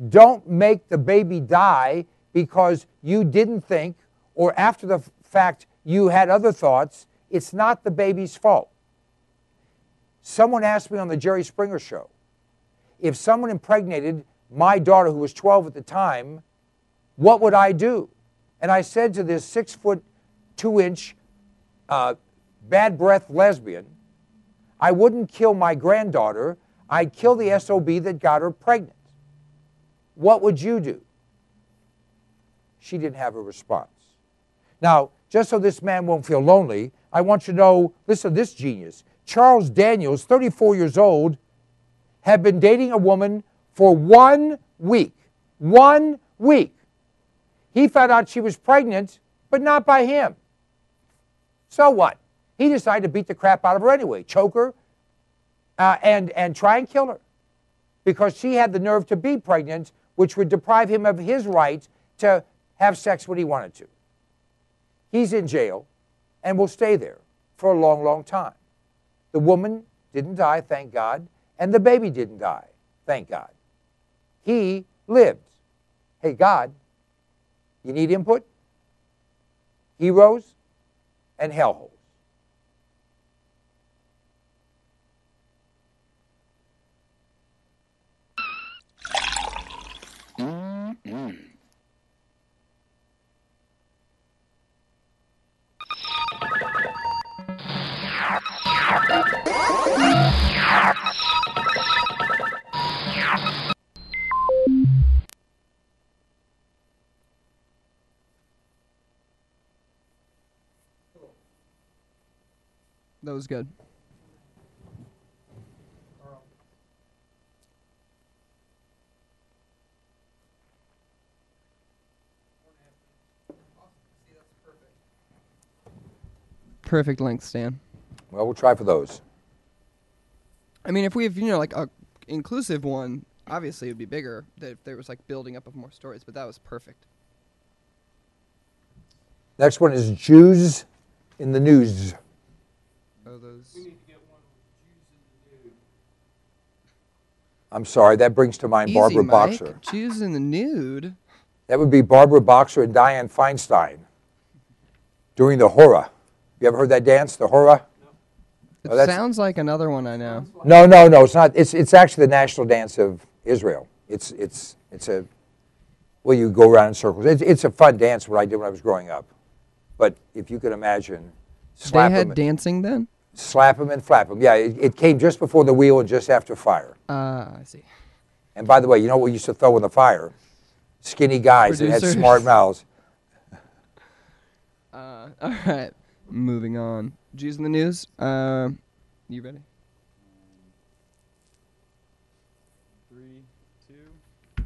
Don't make the baby die because you didn't think, or after the fact you had other thoughts. It's not the baby's fault. Someone asked me on the Jerry Springer show, if someone impregnated my daughter, who was 12 at the time, what would I do? And I said to this 6'2" bad breath lesbian, I wouldn't kill my granddaughter. I'd kill the SOB that got her pregnant. What would you do? She didn't have a response. Now, just so this man won't feel lonely, I want you to know, listen to this genius. Charles Daniels, 34 years old, had been dating a woman for 1 week. 1 week. He found out she was pregnant, but not by him. So what? He decided to beat the crap out of her anyway, choke her, and try and kill her, because she had the nerve to be pregnant, which would deprive him of his right to have sex when he wanted to. He's in jail and will stay there for a long, long time. The woman didn't die, thank God, and the baby didn't die, thank God. He lived. Hey, God, you need input? Heroes and hellholes. That was good. Perfect length, Stan. Well, we'll try for those. I mean, if we have, like a inclusive one, obviously it would be bigger if there was like building up of more stories, but that was perfect. Next one is Jews in the News. Oh, those. I'm sorry, that brings to mind Easy, Barbara Mike. Boxer. Jews in the nude. That would be Barbara Boxer and Dianne Feinstein during the Hora. You ever heard that dance, the Hora? It Oh, sounds like another one I know. No, it's not. It's actually the national dance of Israel. It's a, well, you go around in circles. It's a fun dance, what I did when I was growing up. But if you could imagine, They had dancing then? slap them and flap them. Yeah, it came just before the wheel and just after fire. I see. And by the way, you know what we used to throw in the fire? Skinny guys that had Producers. smart mouths. All right, moving on. Jews in the News. You ready? 3, 2.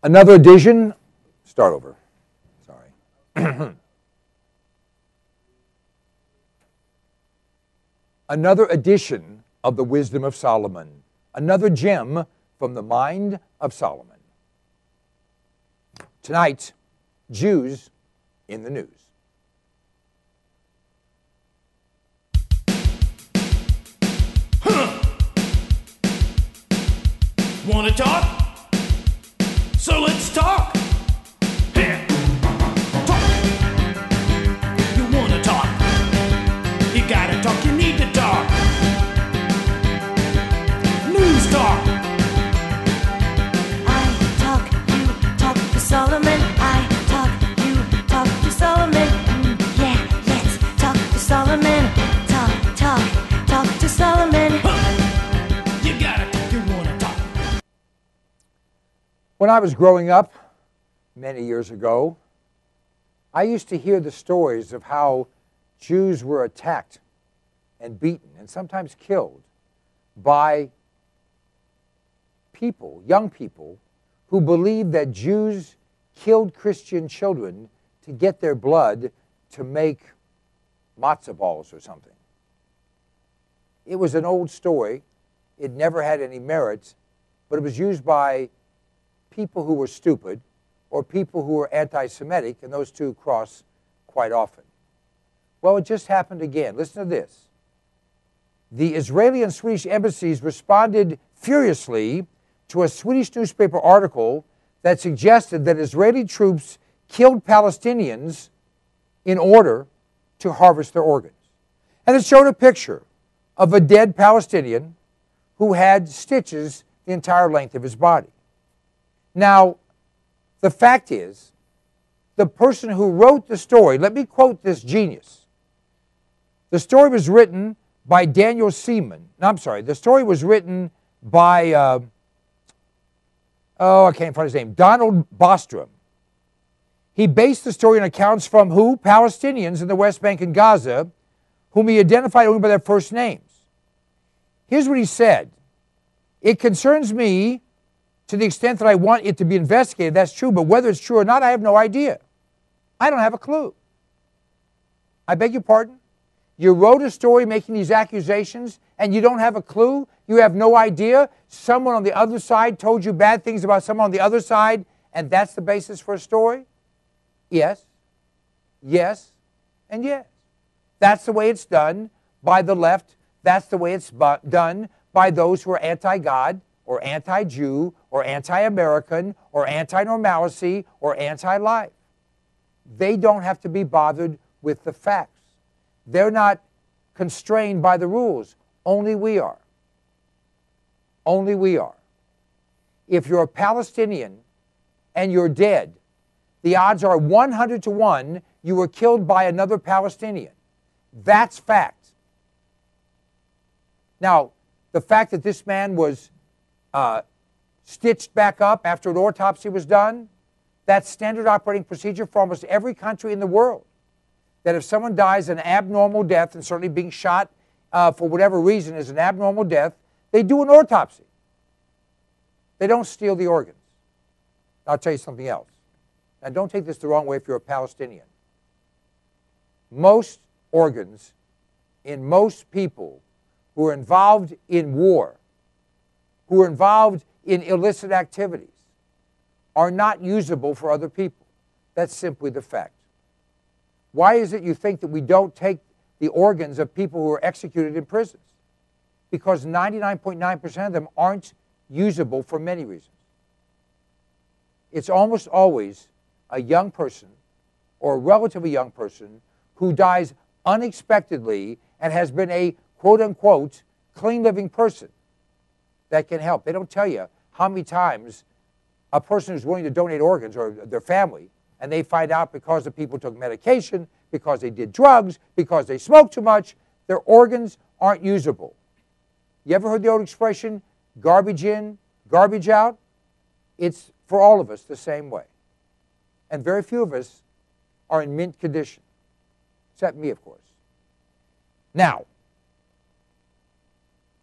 Another edition. Start over. Sorry. Another edition of the Wisdom of Solomon. Another gem from the mind of Solomon. Tonight, Jews in the News. Wanna talk? So let's talk. Yeah. Talk. You wanna talk? You gotta talk, you need to talk. News talk. I talk, you talk to Solomon. I talk, you talk to Solomon. Yeah, let's talk to Solomon. Talk to Solomon. You gotta talk, you wanna talk. When I was growing up, many years ago, I used to hear the stories of how Jews were attacked and beaten and sometimes killed by people, young people, who believed that Jews killed Christian children to get their blood to make matzo balls or something. It was an old story. It never had any merit, but it was used by people who were stupid or people who were anti-Semitic, and those two cross quite often. Well, it just happened again. Listen to this. The Israeli and Swedish embassies responded furiously to a Swedish newspaper article that suggested that Israeli troops killed Palestinians in order to harvest their organs. And it showed a picture of a dead Palestinian who had stitches the entire length of his body. Now, the fact is, the person who wrote the story, let me quote this genius. The story was written by Daniel Seaman. No, I'm sorry, the story was written by, I can't find his name, Donald Bostrom. He based the story on accounts from who? Palestinians in the West Bank and Gaza, whom he identified only by their first names. Here's what he said. It concerns me to the extent that I want it to be investigated. That's true, but whether it's true or not, I have no idea. I don't have a clue. I beg your pardon? You wrote a story making these accusations and you don't have a clue? You have no idea? Someone on the other side told you bad things about someone on the other side, and that's the basis for a story? Yes, yes, and yes. That's the way it's done by the left. That's the way it's done by those who are anti-God or anti-Jew or anti-American or anti-normalcy or anti-life. They don't have to be bothered with the facts. They're not constrained by the rules. Only we are. Only we are. If you're a Palestinian and you're dead, the odds are 100 to 1 you were killed by another Palestinian. That's fact. Now, the fact that this man was stitched back up after an autopsy was done, that's standard operating procedure for almost every country in the world. that if someone dies an abnormal death, and certainly being shot for whatever reason is an abnormal death, they do an autopsy. They don't steal the organs. I'll tell you something else. Now, don't take this the wrong way if you're a Palestinian. Most organs in most people who are involved in war, who are involved in illicit activities, are not usable for other people. That's simply the fact. Why is it you think that we don't take the organs of people who are executed in prisons? Because 99.9% of them aren't usable for many reasons. It's almost always a young person or a relatively young person who dies unexpectedly and has been a quote-unquote clean living person that can help. They don't tell you how many times a person who's willing to donate organs, or their family, and they find out because the people took medication, because they did drugs, because they smoked too much, their organs aren't usable. You ever heard the old expression, garbage in, garbage out? It's for all of us the same way. And very few of us are in mint condition, except me, of course. Now,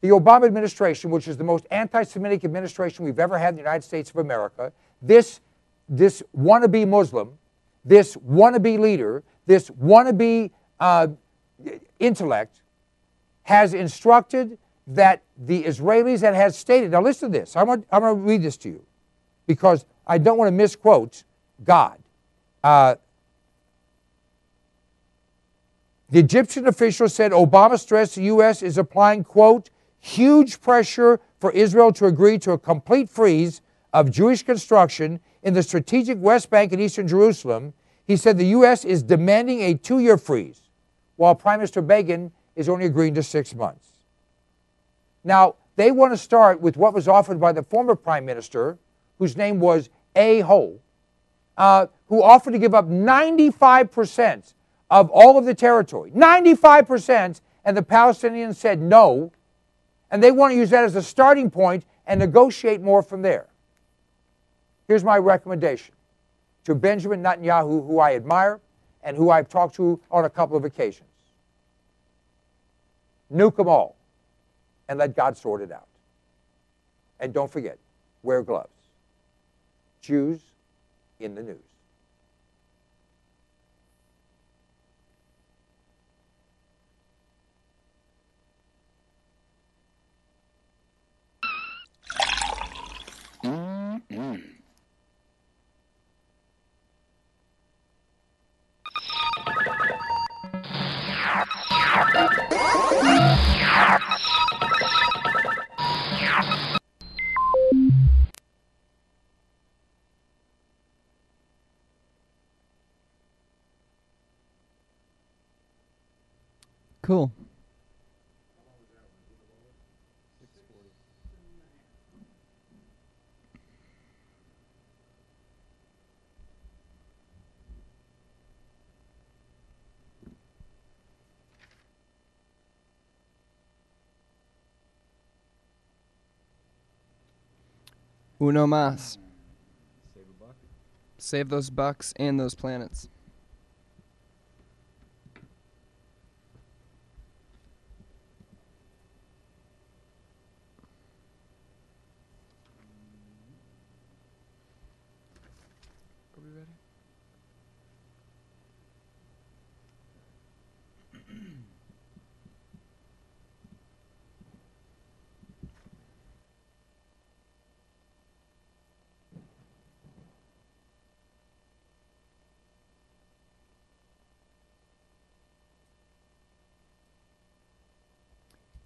the Obama administration, which is the most anti-Semitic administration we've ever had in the United States of America, this wannabe Muslim, this wannabe leader, this wannabe intellect, has instructed that the Israelis, and has stated, now listen to this, I'm going to read this to you, because I don't want to misquote God. The Egyptian official said Obama stressed the U.S. is applying, quote, huge pressure for Israel to agree to a complete freeze of Jewish construction in the strategic West Bank and Eastern Jerusalem. He said the U.S. is demanding a 2-year freeze, while Prime Minister Begin is only agreeing to 6 months. Now, they want to start with what was offered by the former Prime Minister, whose name was A-Hole, who offered to give up 95% of all of the territory. 95%, and the Palestinians said no, and they want to use that as a starting point and negotiate more from there. Here's my recommendation to Benjamin Netanyahu, who I admire and who I've talked to on a couple of occasions. Nuke them all and let God sort it out. And don't forget, wear gloves. Jews in the news. Cool. Uno más. Save those bucks and those planets. Are we ready?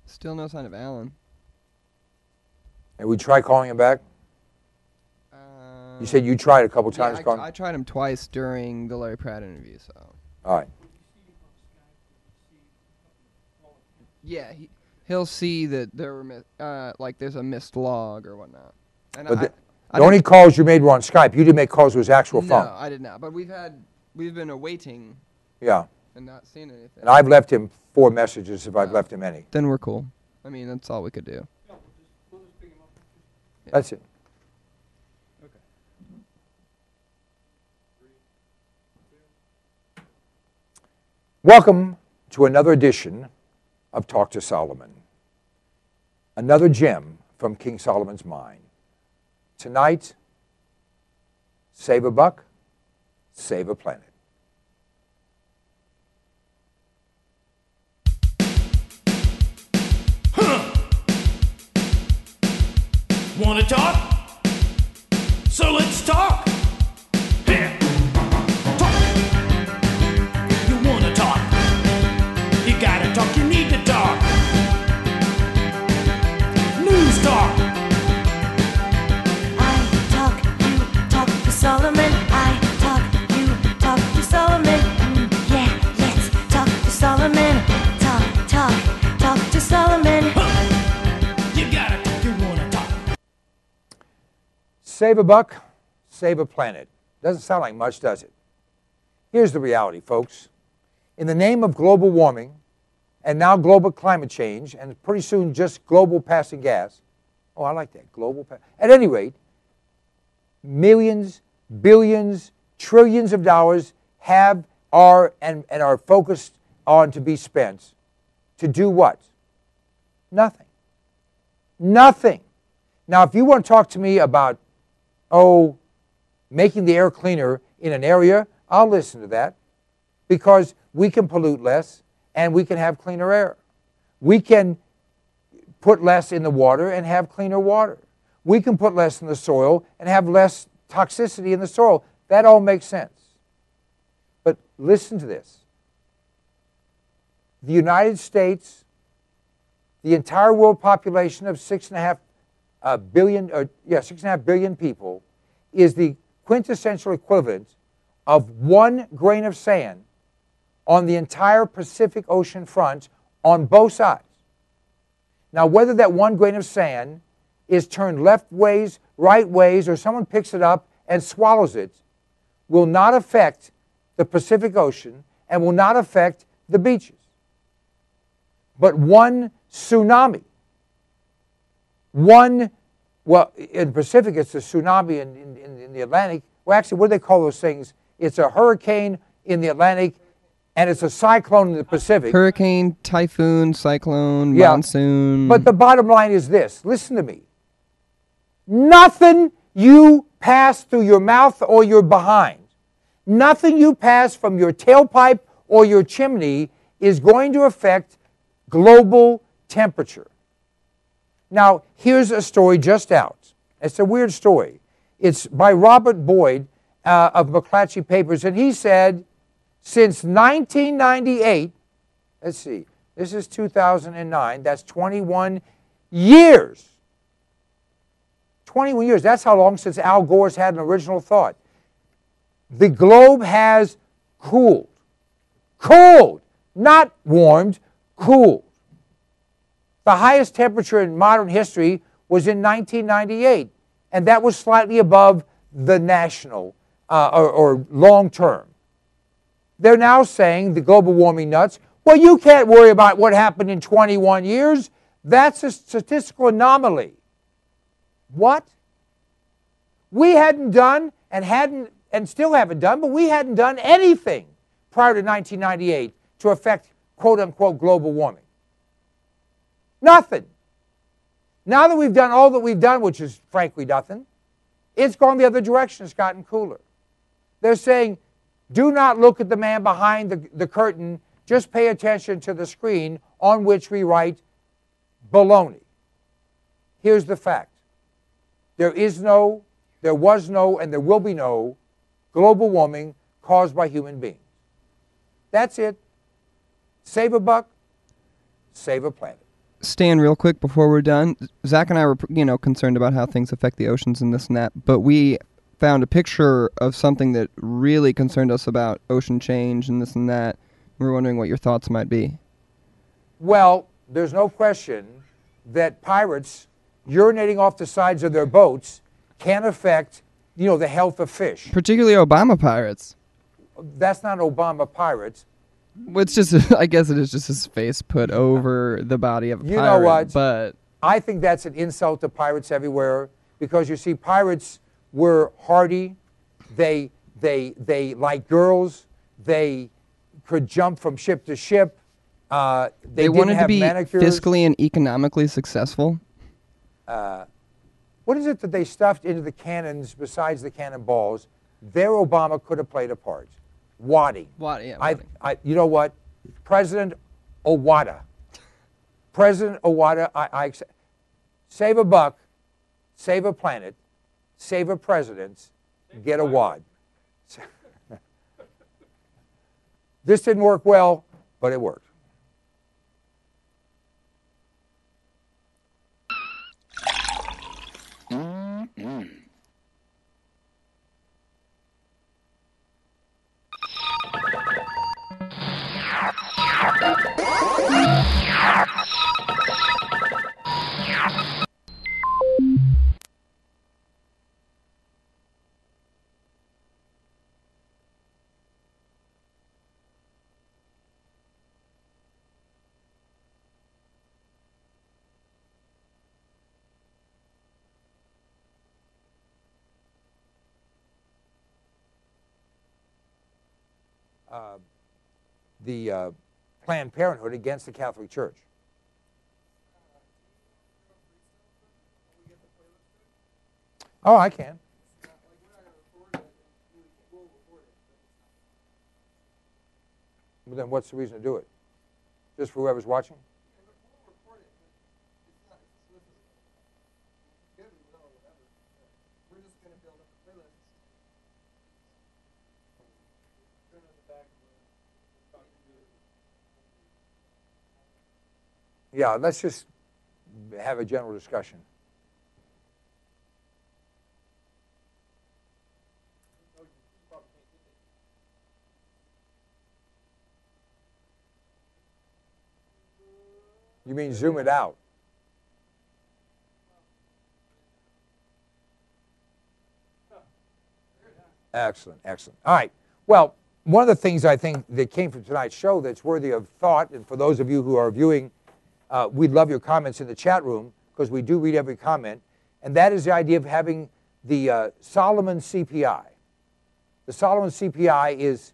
Still no sign of Alan. And we try calling him back? You said you tried a couple times calling? I tried him twice during the Larry Pratt interview, so. All right. Yeah, he'll see that there were like there's a missed log or whatnot. And But the only calls you made were on Skype. You didn't make calls with his actual phone. No, I did not. But we've been awaiting. Yeah. And not seen anything. And I've left him 4 messages if I've left him any. Then we're cool. I mean, that's all we could do. That's it. Okay. Welcome to another edition of Talk to Solomon. Another gem from King Solomon's mind. Tonight, save a buck, save a planet. Wanna talk? So let's talk. Yeah. Talk. You wanna talk? You gotta talk, you need to talk. News talk. I talk, you talk to Solomon. I talk, you talk to Solomon. Yeah, let's talk to Solomon. Talk to Solomon. You gotta talk, you wanna talk. Save a buck, save a planet. Doesn't sound like much, does it? Here's the reality, folks. In the name of global warming, and now global climate change, and pretty soon just global passing gas. Oh, I like that, global. At any rate, millions, billions, trillions of dollars are focused on to be spent to do what? Nothing. Nothing. Now, if you want to talk to me about, making the air cleaner in an area, I'll listen to that, because we can pollute less and we can have cleaner air. We can put less in the water and have cleaner water. We can put less in the soil and have less toxicity in the soil. That all makes sense. But listen to this. The United States, the entire world population of 6.5 billion people, is the quintessential equivalent of 1 grain of sand on the entire Pacific Ocean front on both sides. Now, whether that 1 grain of sand is turned left ways, right ways, or someone picks it up and swallows it, will not affect the Pacific Ocean and will not affect the beaches. But one tsunami, in the Pacific it's a tsunami, in the Atlantic. Well, actually, what do they call those things? It's a hurricane in the Atlantic, and it's a cyclone in the Pacific. Hurricane, typhoon, cyclone, monsoon. But the bottom line is this. Listen to me. Nothing you pass through your mouth or your behind, nothing you pass from your tailpipe or your chimney is going to affect global temperature. Now, here's a story just out. It's a weird story. It's by Robert Boyd of McClatchy Papers, and he said, since 1998, let's see, this is 2009, that's 21 years. 21 years, that's how long since Al Gore's had an original thought. The globe has cooled. Cooled, not warmed, cooled. The highest temperature in modern history was in 1998, and that was slightly above the national or long term. They're now saying, the global warming nuts, well, you can't worry about what happened in 21 years. That's a statistical anomaly. What? We hadn't done and still haven't done, but we hadn't done anything prior to 1998 to affect quote-unquote global warming. Nothing. Now that we've done all that we've done, which is frankly nothing, it's gone the other direction. It's gotten cooler. They're saying, do not look at the man behind the curtain. Just pay attention to the screen on which we write baloney. Here's the fact. There was no, and there will be no global warming caused by human beings. That's it. Save a buck, save a planet. Stan, real quick before we're done, Zach and I were, concerned about how things affect the oceans and this and that, but we found a picture of something that really concerned us about ocean change and this and that. We were wondering what your thoughts might be. Well, there's no question that pirates urinating off the sides of their boats can affect, the health of fish. Particularly Obama pirates. That's not Obama pirates. It's just, I guess it is just his face put over the body of a pirate. You know what? But I think that's an insult to pirates everywhere, because you see, pirates were hardy. They like girls. They could jump from ship to ship. They didn't wanted to have be manicures. fiscally and economically successful. What is it that they stuffed into the cannons besides the cannonballs? There, Obama could have played a part. Wadding. Wadding. You know what? President Owada. President Owada, I accept. Save a buck, save a planet, save a president, get a wad. This didn't work well, but it worked. The Planned Parenthood against the Catholic Church. Oh, I can. Well, then what's the reason to do it? Just for whoever's watching? Yeah, let's just have a general discussion. You mean zoom it out? Excellent, excellent. All right. Well, one of the things I think that came from tonight's show that's worthy of thought, and for those of you who are viewing, we'd love your comments in the chat room because we do read every comment, and that is the idea of having the Solomon CPI. The Solomon CPI is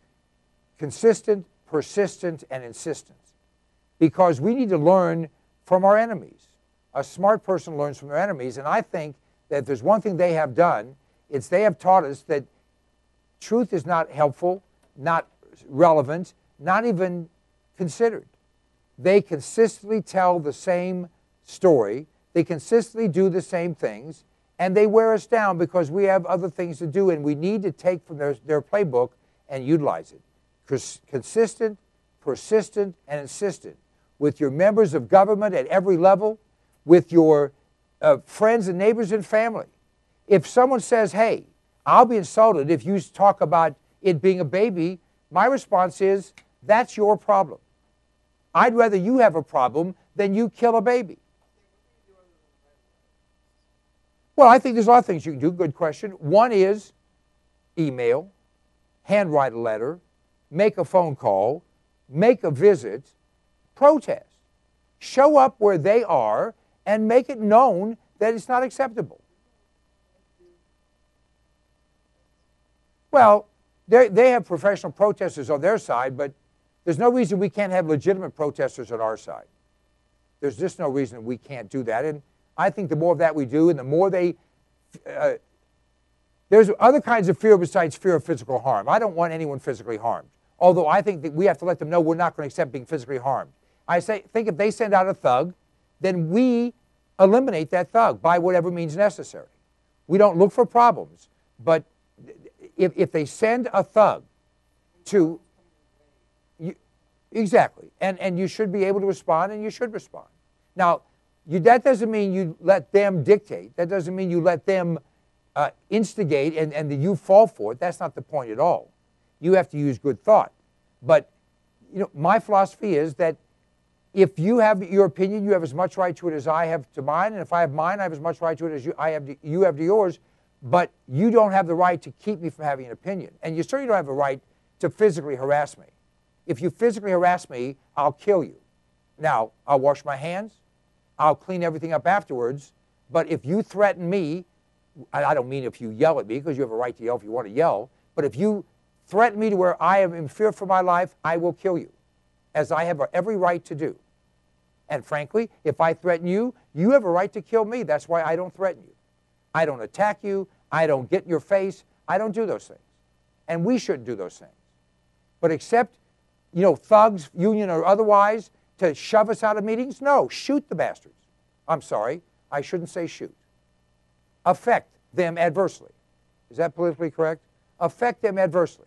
consistent, persistent, and insistence, because we need to learn from our enemies. A smart person learns from their enemies, and I think that if there's one thing they have done, it's they have taught us that truth is not helpful, not relevant, not even considered. They consistently tell the same story, they consistently do the same things, and they wear us down because we have other things to do, and we need to take from their playbook and utilize it. Consistent, persistent, and insistent with your members of government at every level, with your friends and neighbors and family. If someone says, hey, I'll be insulted if you talk about it being a baby, my response is, that's your problem. I'd rather you have a problem than you kill a baby. Well, I think there's a lot of things you can do. Good question. One is email, handwrite a letter, make a phone call, make a visit, protest. Show up where they are and make it known that it's not acceptable. Well, they have professional protesters on their side, but there's no reason we can't have legitimate protesters on our side. There's just no reason we can't do that. And I think the more of that we do, and the more they... there's other kinds of fear besides fear of physical harm. I don't want anyone physically harmed. Although I think that we have to let them know we're not going to accept being physically harmed. Think if they send out a thug, then we eliminate that thug by whatever means necessary. We don't look for problems. But if they send a thug to... Exactly. And you should be able to respond, and you should respond. Now, that doesn't mean you let them dictate. That doesn't mean you let them instigate and that you fall for it. That's not the point at all. You have to use good thought. But my philosophy is that if you have your opinion, you have as much right to it as I have to mine. And if I have mine, I have as much right to it as you have to yours. But you don't have the right to keep me from having an opinion. And you certainly don't have a right to physically harass me. If you physically harass me, I'll kill you. Now, I'll wash my hands. I'll clean everything up afterwards. But if you threaten me, I don't mean if you yell at me, because you have a right to yell if you want to yell, but if you threaten me to where I am in fear for my life, I will kill you, as I have every right to do. And frankly, if I threaten you, you have a right to kill me. That's why I don't threaten you. I don't attack you. I don't get in your face. I don't do those things. And we shouldn't do those things. But except, thugs, union or otherwise, to shove us out of meetings, no, shoot the bastards. I'm sorry, I shouldn't say shoot. Affect them adversely. Is that politically correct? Affect them adversely.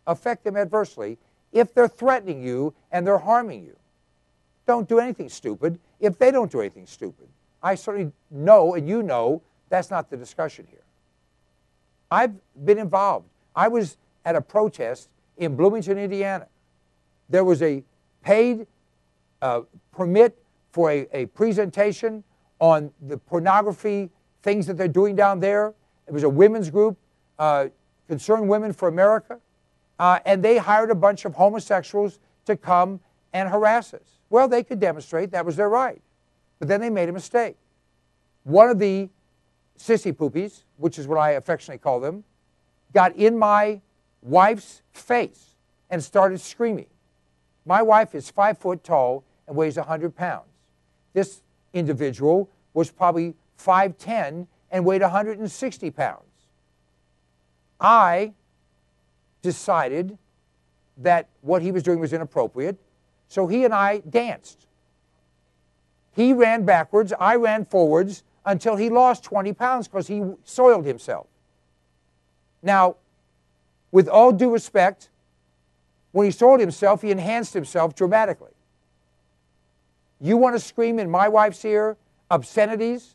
Affect them adversely if they're threatening you and they're harming you. Don't do anything stupid if they don't do anything stupid. I certainly know, and you know, that's not the discussion here. I've been involved. I was at a protest in Bloomington, Indiana. There was a paid permit for a presentation on the pornography things that they're doing down there. It was a women's group, Concerned Women for America, and they hired a bunch of homosexuals to come and harass us. Well, they could demonstrate, that was their right. But then they made a mistake. One of the sissy poopies, which is what I affectionately call them, got in my wife's face and started screaming. My wife is 5 foot tall and weighs 100 pounds. This individual was probably 5'10" and weighed 160 pounds. I decided that what he was doing was inappropriate, so he and I danced. He ran backwards, I ran forwards until he lost 20 pounds because he soiled himself. Now, with all due respect, when he soiled himself, he enhanced himself dramatically. You want to scream in my wife's ear obscenities?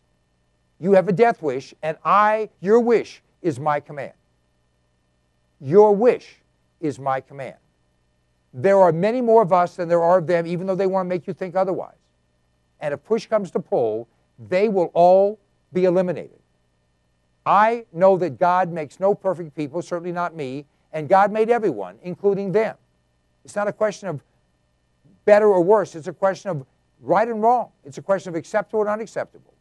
You have a death wish, and your wish is my command. Your wish is my command. There are many more of us than there are of them, even though they want to make you think otherwise. And if push comes to pull, they will all be eliminated. I know that God makes no perfect people, certainly not me, and God made everyone, including them. It's not a question of better or worse. It's a question of right and wrong. It's a question of acceptable and unacceptable.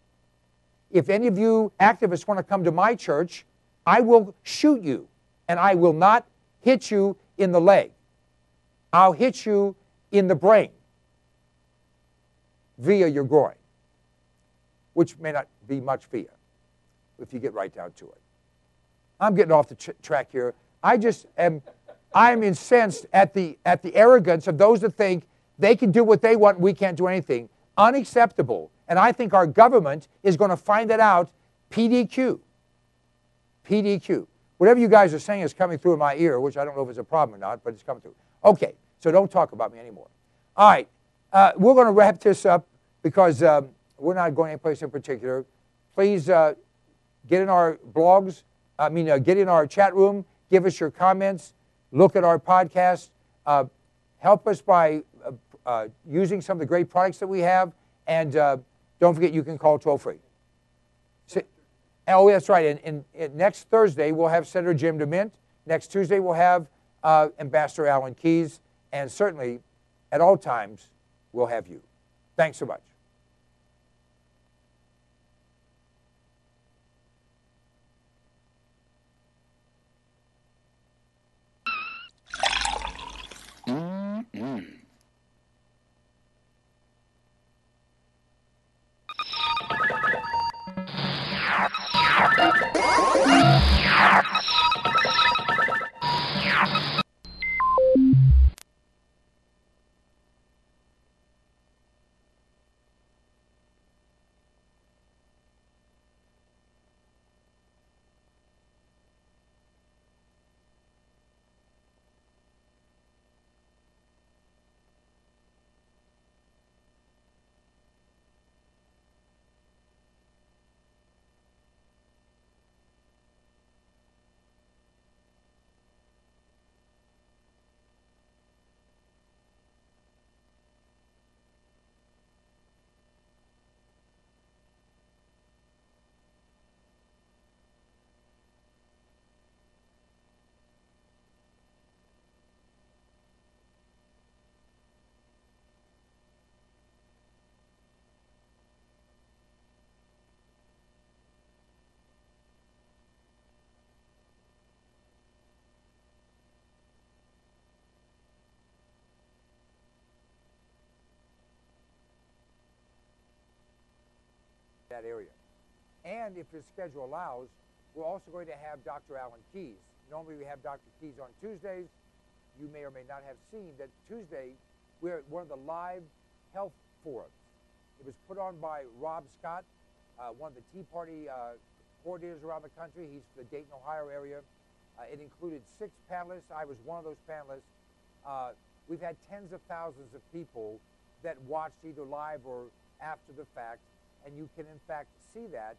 If any of you activists want to come to my church, I will shoot you, and I will not hit you in the leg. I'll hit you in the brain via your groin, which may not be much via if you get right down to it. I'm getting off the track here. I'm incensed at the arrogance of those that think they can do what they want and we can't do anything. Unacceptable. And I think our government is going to find that out. PDQ. PDQ. Whatever you guys are saying is coming through in my ear, which I don't know if it's a problem or not, but it's coming through. Okay, so don't talk about me anymore. All right, we're going to wrap this up because we're not going anyplace in particular. Please get in our blogs, get in our chat room, give us your comments, look at our podcast, help us by using some of the great products that we have, and don't forget you can call toll-free. Oh, that's right, and next Thursday we'll have Senator Jim DeMint. Next Tuesday we'll have Ambassador Alan Keyes, and certainly at all times we'll have you. Thanks so much. that area. And if his schedule allows, we're also going to have Dr. Alan Keyes. Normally we have Dr. Keyes on Tuesdays. You may or may not have seen that Tuesday we're at one of the live health forums. It was put on by Rob Scott, one of the Tea Party coordinators around the country. He's from the Dayton, Ohio area. It included 6 panelists. I was one of those panelists. We've had tens of thousands of people that watched either live or after the fact, and you can in fact see that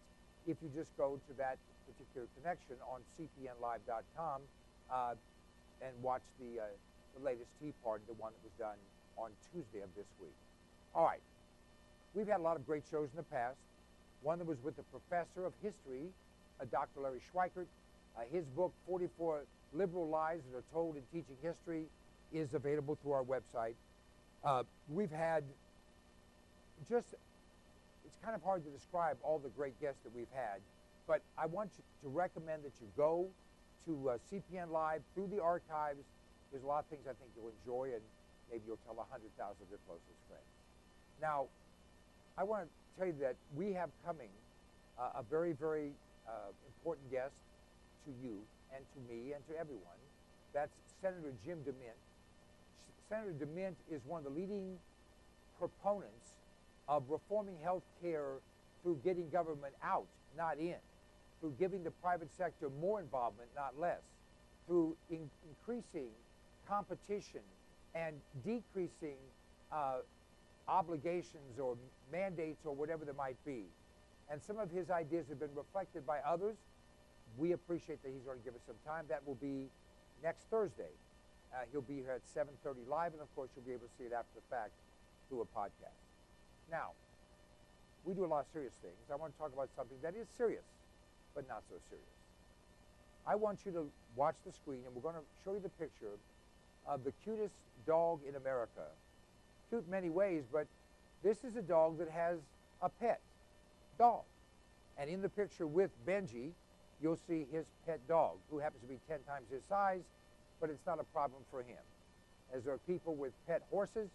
if you just go to that particular connection on cpnlive.com and watch the latest Tea Party, the one that was done on Tuesday of this week. All right, we've had a lot of great shows in the past. One that was with the professor of history, Dr. Larry Schweikert. His book, 44 Liberal Lies That Are Told in Teaching History, is available through our website. We've had just, it's kind of hard to describe all the great guests that we've had, but I want you to recommend that you go to CPN Live through the archives. There's a lot of things I think you'll enjoy, and maybe you'll tell 100,000 of your closest friends. Now, I want to tell you that we have coming a very, very important guest to you and to me and to everyone. That's Senator Jim DeMint. Senator DeMint is one of the leading proponents of reforming health care through getting government out, not in, through giving the private sector more involvement, not less, through increasing competition and decreasing obligations or mandates or whatever there might be. And some of his ideas have been reflected by others. We appreciate that he's going to give us some time. That will be next Thursday. He'll be here at 7:30 live, and of course you'll be able to see it after the fact through a podcast. Now, we do a lot of serious things. I want to talk about something that is serious, but not so serious. I want you to watch the screen, and we're going to show you the picture of the cutest dog in America. Cute in many ways, but this is a dog that has a pet dog. And in the picture with Benji, you'll see his pet dog, who happens to be 10 times his size, but it's not a problem for him. As there are people with pet horses,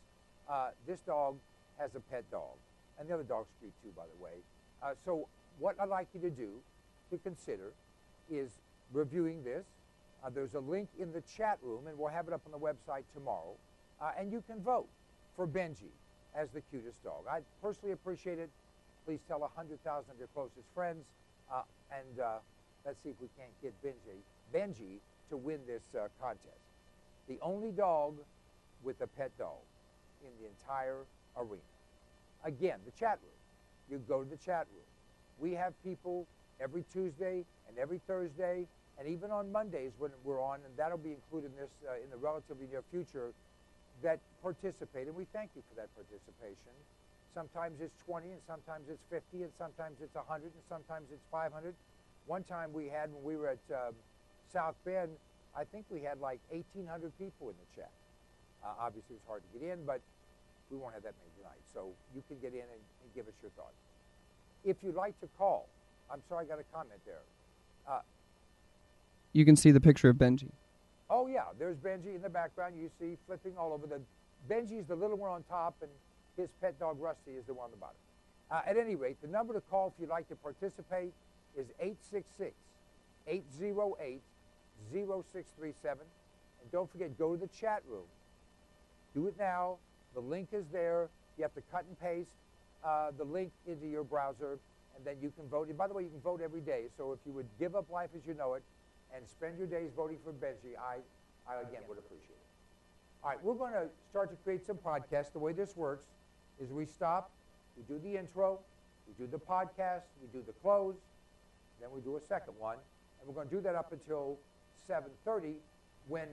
this dog has a pet dog. And the other dog's cute too, by the way. So what I'd like you to do, to consider, is reviewing this. There's a link in the chat room, and we'll have it up on the website tomorrow. And you can vote for Benji as the cutest dog. I personally appreciate it. Please tell 100,000 of your closest friends. And let's see if we can't get Benji to win this contest. The only dog with a pet dog in the entire arena. Again, the chat room. You go to the chat room. We have people every Tuesday and every Thursday, and even on Mondays when we're on, and that'll be included in this in the relatively near future, that participate, and we thank you for that participation. Sometimes it's 20, and sometimes it's 50, and sometimes it's 100, and sometimes it's 500. One time we had, when we were at South Bend, I think we had like 1,800 people in the chat. Obviously, it was hard to get in, but we won't have that many tonight. So you can get in and give us your thoughts. If you'd like to call, I'm sorry, I got a comment there. You can see the picture of Benji. Oh, yeah, there's Benji in the background. You see flipping all over. Benji's the little one on top, and his pet dog, Rusty, is the one on the bottom. At any rate, the number to call if you'd like to participate is 866-808-0637. And don't forget, go to the chat room. Do it now. The link is there. You have to cut and paste the link into your browser, and then you can vote. And by the way, you can vote every day. So if you would give up life as you know it and spend your days voting for Benji, I again would appreciate it. All right, we're going to start to create some podcasts. The way this works is we stop, we do the intro, we do the podcast, we do the close, then we do a second one, and we're going to do that up until 7:30 when